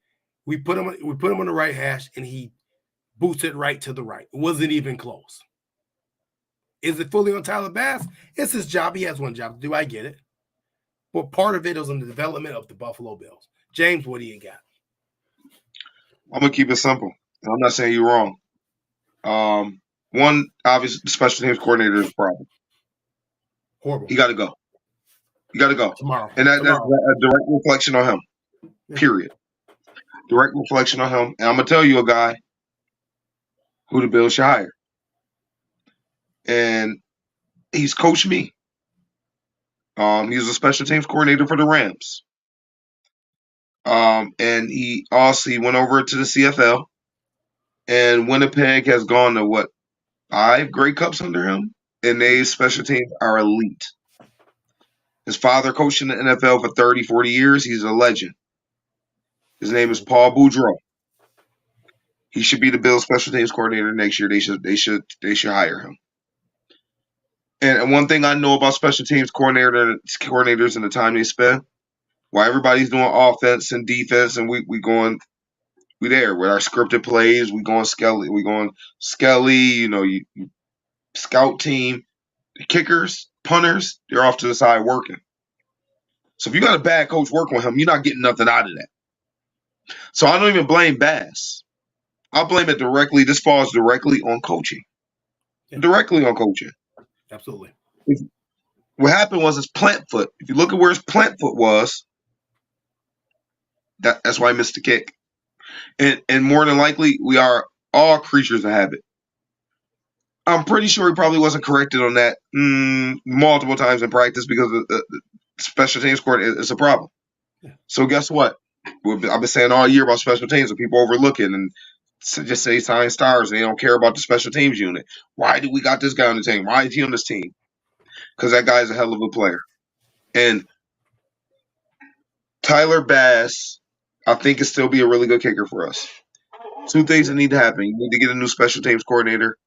We put him on the right hash, and he boots it right to the right. It wasn't even close. Is it fully on Tyler Bass? It's his job. He has one job to do. I get it. But part of it is on the development of the Buffalo Bills. James, what do you got? I'm going to keep it simple. I'm not saying you're wrong. One, obvious special teams coordinator is a problem. Horrible. He got to go. You got to go. Tomorrow. And that's a direct reflection on him. Period. Direct reflection on him. And I'm going to tell you a guy who the Bills should hire. And he's coached me. He was a special teams coordinator for the Rams. And he also went over to the CFL. And Winnipeg has gone to 5 Grey Cups under him? And they special teams are elite. His father coached in the NFL for 30, 40 years. He's a legend. His name is Paul Boudreaux. He should be the Bills special teams coordinator next year. They should hire him. And one thing I know about special teams coordinators and the time they spend, while everybody's doing offense and defense, and we there with our scripted plays, we going Skelly, you scout team, the kickers, punters, they're off to the side working. So if you got a bad coach working with him, you're not getting nothing out of that. So I don't even blame Bass. I blame it directly. This falls directly on coaching. Yeah. Directly on coaching. Absolutely. What happened was his plant foot. If you look at where his plant foot was, that's why he missed the kick. And more than likely, we are all creatures of habit. I'm pretty sure he probably wasn't corrected on that multiple times in practice because the special teams court is a problem. Yeah. So guess what? I've been saying all year about special teams and people overlooking and just say sign stars and they don't care about the special teams unit. Why do we got this guy on the team? Why is he on this team? Because that guy's a hell of a player. And Tyler Bass, I think, can still be a really good kicker for us. 2 things that need to happen. You need to get a new special teams coordinator,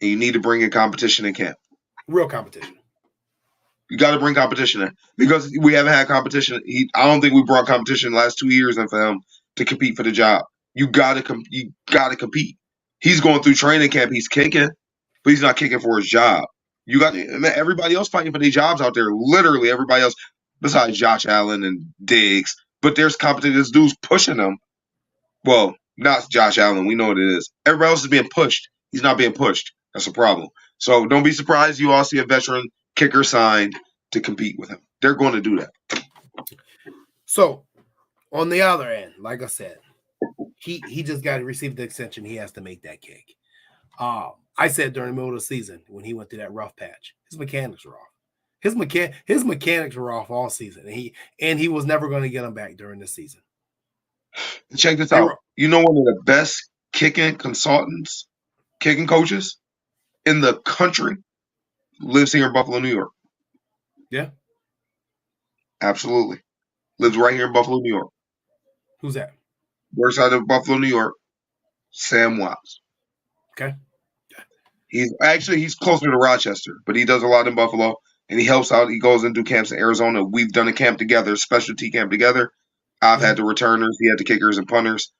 and you need to bring in competition in camp. Real competition. You got to bring competition in because we haven't had competition. I don't think we brought competition the last 2 years in for him to compete for the job. You got to compete. He's going through training camp. He's kicking, but he's not kicking for his job. You got everybody else fighting for their jobs out there. Literally everybody else besides Josh Allen and Diggs. But there's competition. This dude's pushing them. Well, not Josh Allen. We know what it is. Everybody else is being pushed. He's not being pushed. That's a problem. So don't be surprised you all see a veteran kicker signed to compete with him. They're going to do that. So on the other end, like I said, he just got to receive the extension. He has to make that kick. I said during the middle of the season when he went through that rough patch, his mechanics were off. His mechanics were off all season, and he was never going to get them back during the season. Check this out. You know one of the best kicking consultants, kicking coaches in the country lives here in Buffalo, New York. Yeah. Absolutely. Lives right here in Buffalo, New York. Who's that? Works out of Buffalo, New York. Sam Watts. Okay. He's closer to Rochester, but he does a lot in Buffalo, and he helps out. He goes and do camps in Arizona. We've done a camp together, specialty camp together. I've had the returners, he had the kickers and punters,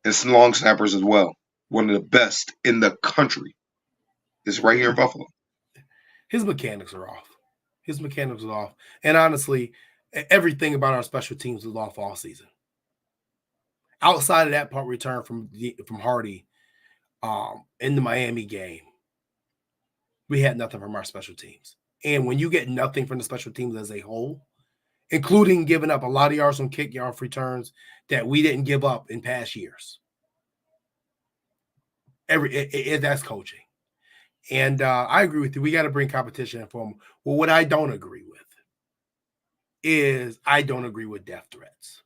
and some long snappers as well. One of the best in the country is right here in Buffalo. His mechanics are off. And honestly, everything about our special teams was off all season. Outside of that punt return from Hardy in the Miami game, we had nothing from our special teams. And when you get nothing from the special teams as a whole, including giving up a lot of yards on kick-off returns that we didn't give up in past years, that's coaching. And I agree with you. We got to bring competition in for them. Well, what I don't agree with is I don't agree with death threats.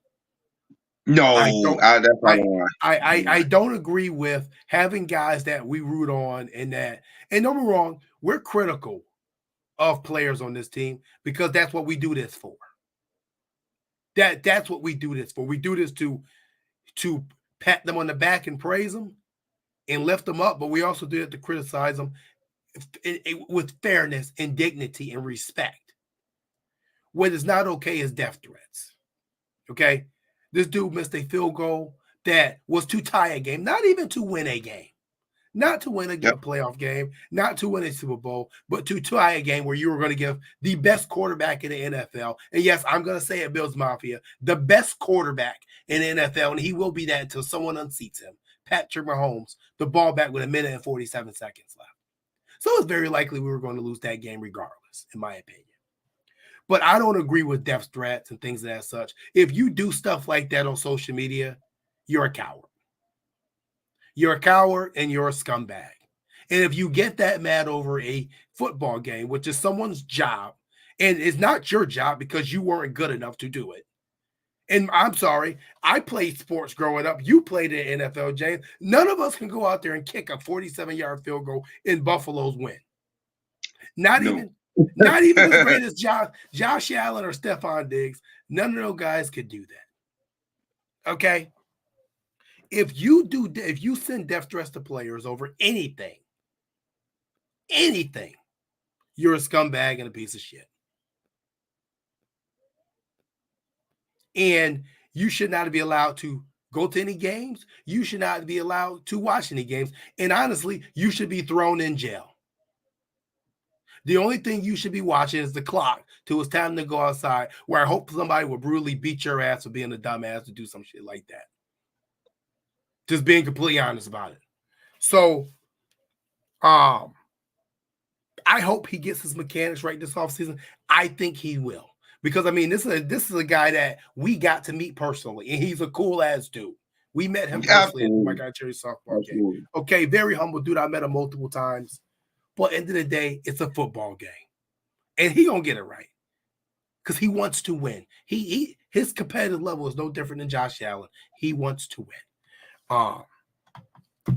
No, I don't agree with having guys that we root on and that. And don't be wrong, we're critical of players on this team because that's what we do this for. That's what we do this for. We do this to pat them on the back and praise them and lift them up, but we also do it to criticize them with fairness and dignity and respect. What is not okay is death threats. Okay? This dude missed a field goal that was to tie a game, not even to win a game, not to win a playoff game, not to win a Super Bowl, but to tie a game where you were going to give the best quarterback in the NFL. And yes, I'm going to say it, Bills Mafia, the best quarterback in the NFL, and he will be that until someone unseats him. Patrick Mahomes, the ball back with 1 minute and 47 seconds left. So it's very likely we were going to lose that game regardless, in my opinion. But I don't agree with death threats and things of that such. If you do stuff like that on social media, you're a coward. You're a coward and you're a scumbag. And if you get that mad over a football game, which is someone's job, and it's not your job because you weren't good enough to do it. And I'm sorry, I played sports growing up. You played in NFL, James. None of us can go out there and kick a 47-yard field goal in Buffalo's win. Not even as great as Josh Allen or Stefon Diggs. None of those guys could do that. Okay? If you send death threats to players over anything, you're a scumbag and a piece of shit. And you should not be allowed to go to any games. You should not be allowed to watch any games. And honestly, you should be thrown in jail. The only thing you should be watching is the clock till it's time to go outside, where I hope somebody will brutally beat your ass for being a dumbass to do some shit like that. Just being completely honest about it. So, I hope he gets his mechanics right this offseason. I think he will. Because, I mean, this is a guy that we got to meet personally, and he's a cool-ass dude. We met him personally at my guy Cherry softball game. Okay, very humble dude. I met him multiple times. But at the end of the day, it's a football game. And he going to get it right. Because he wants to win. His competitive level is no different than Josh Allen. He wants to win.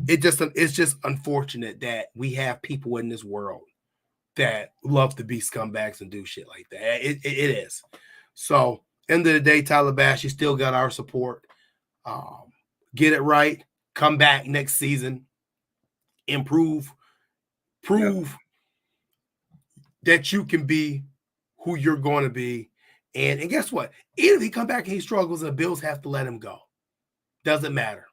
It's just unfortunate that we have people in this world that love to be scumbags and do shit like that. It is. So, end of the day, Tyler Bash, you still got our support. Get it right. Come back next season. Improve. Prove that you can be who you're going to be. And guess what? Even if he come back and he struggles, the Bills have to let him go. Doesn't matter.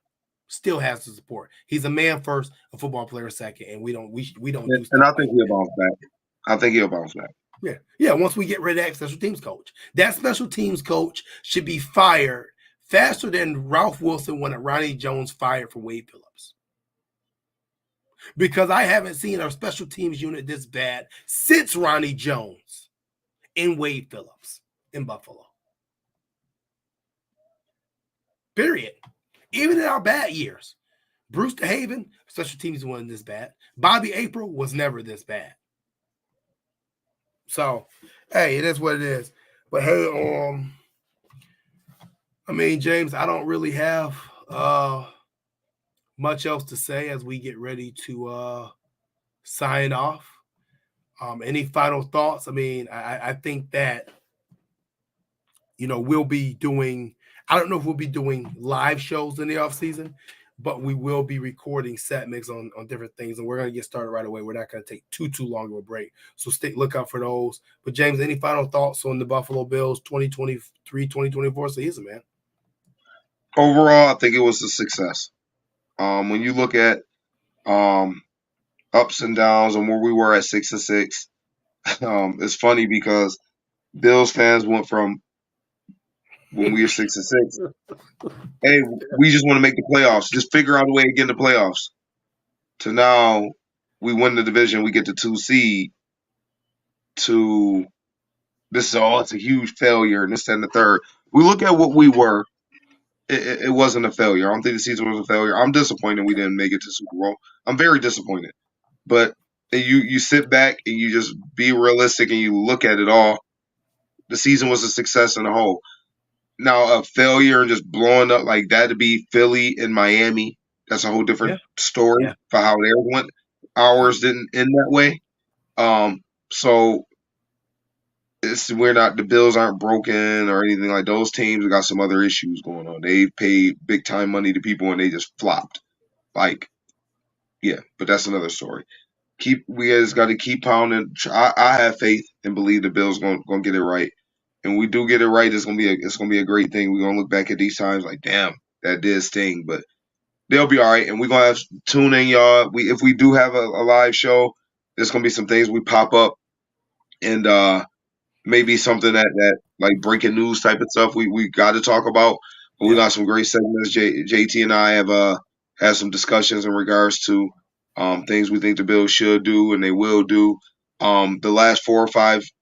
Still has the support. He's a man first, a football player second, and we don't do stuff. And I think he'll bounce back. Yeah. Once we get rid of that special teams coach, that special teams coach should be fired faster than Ralph Wilson when Ronnie Jones fired for Wade Phillips. Because I haven't seen our special teams unit this bad since Ronnie Jones and Wade Phillips in Buffalo. Period. Even in our bad years. Bruce DeHaven, special teams wasn't this bad. Bobby April was never this bad. So, hey, it is what it is. But hey, I mean, James, I don't really have much else to say as we get ready to sign off. Any final thoughts? I mean, I think that, we'll be doing I don't know if we'll be doing live shows in the off season, but we will be recording set mix on different things, and we're going to get started right away. We're not going to take too long of a break, so look out for those. But James, any final thoughts on the Buffalo Bills 2023-2024 season, man? Overall, I think it was a success. When you look at ups and downs and where we were at 6-6, it's funny because Bills fans went from when we were 6-6, hey, we just want to make the playoffs, just figure out a way to get in the playoffs, to now we win the division, we get the 2 seed, to this is all, it's a huge failure, and this and the third. We look at what we were. It wasn't a failure. I don't think the season was a failure. I'm disappointed we didn't make it to Super Bowl. I'm very disappointed. But you sit back and you just be realistic and you look at it all. The season was a success in a whole. Now a failure and just blowing up like that to be Philly and Miami, that's a whole different story for how theirs went. Ours didn't end that way. So we're not, the Bills aren't broken or anything like those teams. Have got some other issues going on. They paid big time money to people and they just flopped. Like, yeah, but that's another story. We just got to keep pounding. I have faith and believe the Bills gonna get it right. And we do get it right, it's gonna be a great thing. We're gonna look back at these times like, damn, that did sting, but they'll be all right. And we're gonna have tune in, y'all. If we do have a live show, there's gonna be some things we pop up and maybe something that like breaking news type of stuff we got to talk about. But we got some great segments. JT and I have had some discussions in regards to things we think the Bills should do and they will do. The last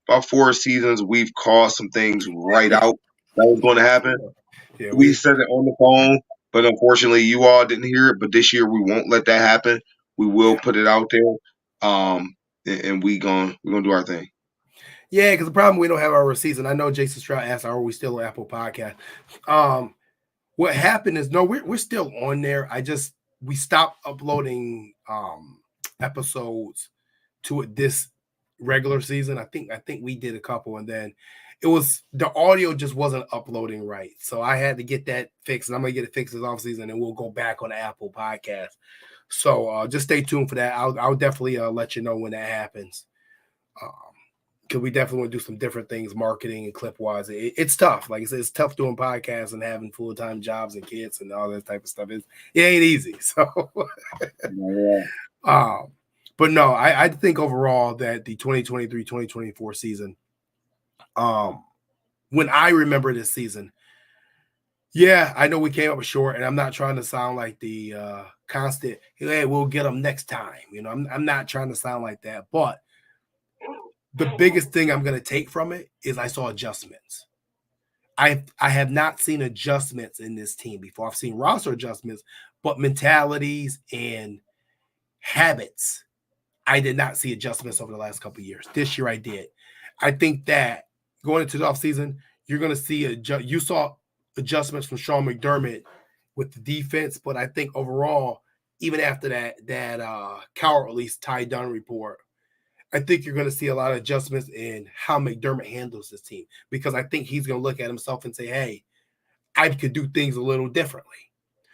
about 4 seasons, we've called some things right out that was going to happen. Yeah, we said it on the phone, but unfortunately, you all didn't hear it. But this year, we won't let that happen. We will put it out there, and we're gonna do our thing. Yeah, because the problem, we don't have our season. I know Jason Stroud asked, "Are we still on Apple Podcast?" What happened is, no, we're still on there. We stopped uploading episodes to it this regular season. I think we did a couple, and then it was the audio just wasn't uploading right. So I had to get that fixed, and I'm gonna get it fixed this off season, and we'll go back on the Apple Podcast. So just stay tuned for that. I'll definitely let you know when that happens. Because we definitely want to do some different things, marketing and clip wise. It's tough. Like I said, it's tough doing podcasts and having full-time jobs and kids and all that type of stuff. It ain't easy. So, but no, I think overall that the 2023-2024 season, when I remember this season, yeah, I know we came up short, and I'm not trying to sound like the constant, hey, we'll get them next time. You know, I'm not trying to sound like that, but the biggest thing I'm going to take from it is I saw adjustments. I have not seen adjustments in this team before. I've seen roster adjustments, but mentalities and habits, I did not see adjustments over the last couple of years. This year I did. I think that going into the offseason, you're going to see you saw adjustments from Sean McDermott with the defense, but I think overall, even after that cowardly Ty Dunn report, I think you're going to see a lot of adjustments in how McDermott handles this team, because I think he's going to look at himself and say, hey, I could do things a little differently,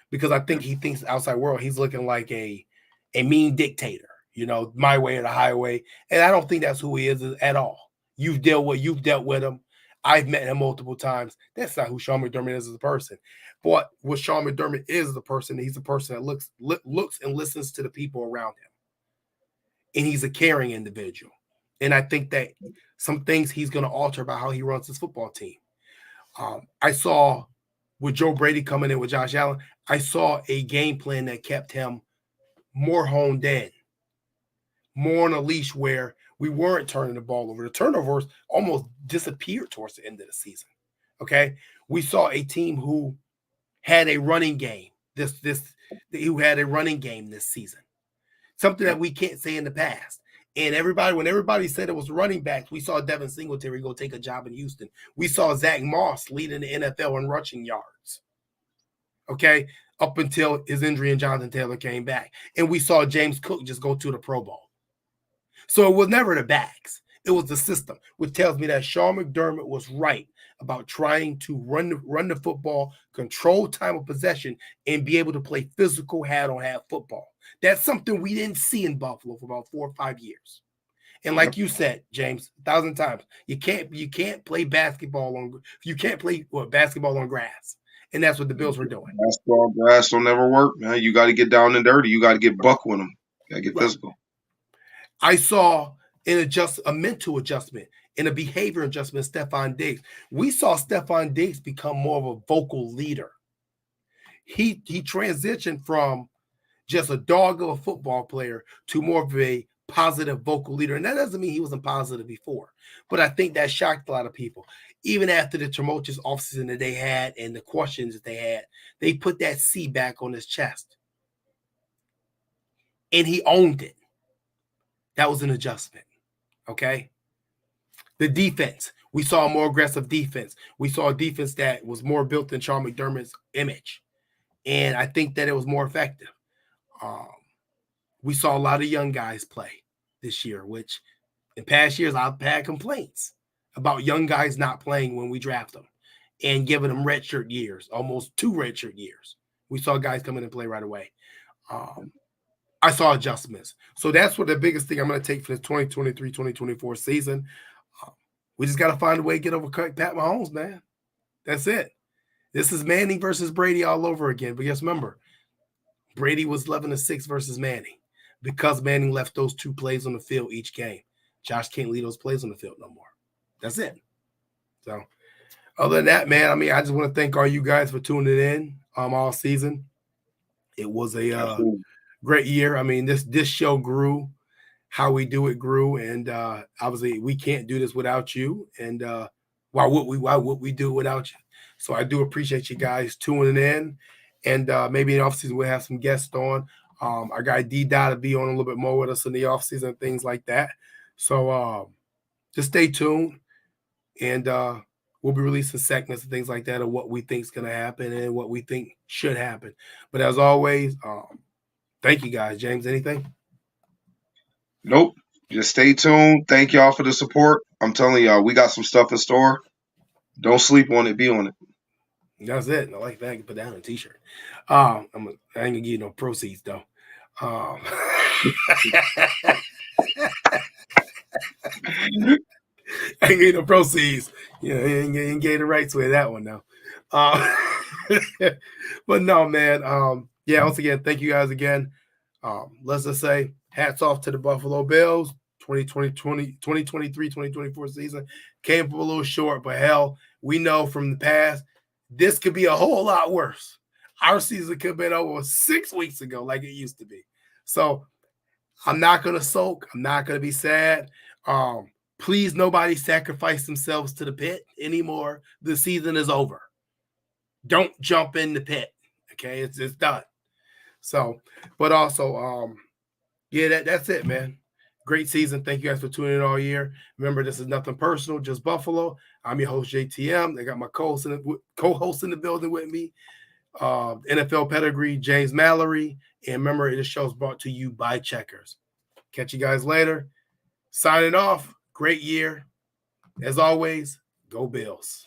because I think he thinks outside world, he's looking like a mean dictator, you know, my way or the highway. And I don't think that's who he is at all. You've dealt with him. I've met him multiple times. That's not who Sean McDermott is as a person. But what Sean McDermott is as a person, he's a person that looks and listens to the people around him. And he's a caring individual. And I think that some things he's going to alter about how he runs his football team. I saw with Joe Brady coming in with Josh Allen, I saw a game plan that kept him more honed in, more on a leash, where we weren't turning the ball over. The turnovers almost disappeared towards the end of the season. Okay. We saw a team who had a running game who had a running game this season. Something that we can't say in the past. And when everybody said it was running backs, we saw Devin Singletary go take a job in Houston. We saw Zach Moss leading the NFL in rushing yards. Okay, up until his injury and Jonathan Taylor came back. And we saw James Cook just go to the Pro Bowl. So it was never the backs. It was the system, which tells me that Sean McDermott was right about trying to run the football, control time of possession, and be able to play physical hat-on-hat football. That's something we didn't see in Buffalo for about 4 or 5 years. And like you said, James, 1,000 times, you can't play basketball on grass. And that's what the Bills were doing. Basketball grass don't never work, man. You got to get down and dirty. You got to get buck with them. You got to get physical. I saw a mental adjustment and a behavior adjustment in Stefon Diggs. We saw Stefon Diggs become more of a vocal leader. He transitioned from just a dog of a football player to more of a positive vocal leader. And that doesn't mean he wasn't positive before. But I think that shocked a lot of people. Even after the tumultuous offseason that they had and the questions that they had, they put that C back on his chest. And he owned it. That was an adjustment. Okay? The defense. We saw a more aggressive defense. We saw a defense that was more built than Sean McDermott's image. And I think that it was more effective. We saw a lot of young guys play this year, which in past years I've had complaints about young guys not playing when we draft them and giving them redshirt years, almost 2 redshirt years. We saw guys come in and play right away. I saw adjustments. So that's what the biggest thing I'm going to take for the 2023-2024 season. We just got to find a way to get over Pat Mahomes, man. That's it. This is Manning versus Brady all over again. But just remember, Brady was 11-6 versus Manning because Manning left those 2 plays on the field each game. Josh can't leave those plays on the field no more. That's it. So other than that, man, I mean, I just want to thank all you guys for tuning in all season. It was a great year. I mean, this show grew. How we do it grew, and obviously we can't do this without you. And why would we do it without you? So I do appreciate you guys tuning in, and maybe in the offseason we'll have some guests on. Our guy D-Dot will be on a little bit more with us in the offseason and things like that. So just stay tuned, and we'll be releasing segments and things like that of what we think is going to happen and what we think should happen. But as always, thank you guys. James, anything? Nope. Just stay tuned. Thank y'all for the support. I'm telling y'all, we got some stuff in store. Don't sleep on it. Be on it. That's it. I like that. I can put that on a t-shirt. I ain't going to give you no proceeds, though. I ain't getting no proceeds. You know, you ain't getting the rights with that one, though. But no, man. Yeah, once again, thank you guys again. Let's just say hats off to the Buffalo Bills. 2023-2024 season came up a little short, but hell, we know from the past this could be a whole lot worse. Our season could have been over 6 weeks ago like it used to be. So I'm not going to sulk. I'm not going to be sad. Please, nobody sacrifice themselves to the pit anymore. The season is over. Don't jump in the pit. Okay, it's done. So, but also, yeah, that's it, man. Great season. Thank you guys for tuning in all year. Remember, this is nothing personal, just Buffalo. I'm your host, JTM. I got my co-host in the building with me, NFL pedigree, James Mallory. And remember, this show is brought to you by Checkers. Catch you guys later. Signing off. Great year. As always, go Bills.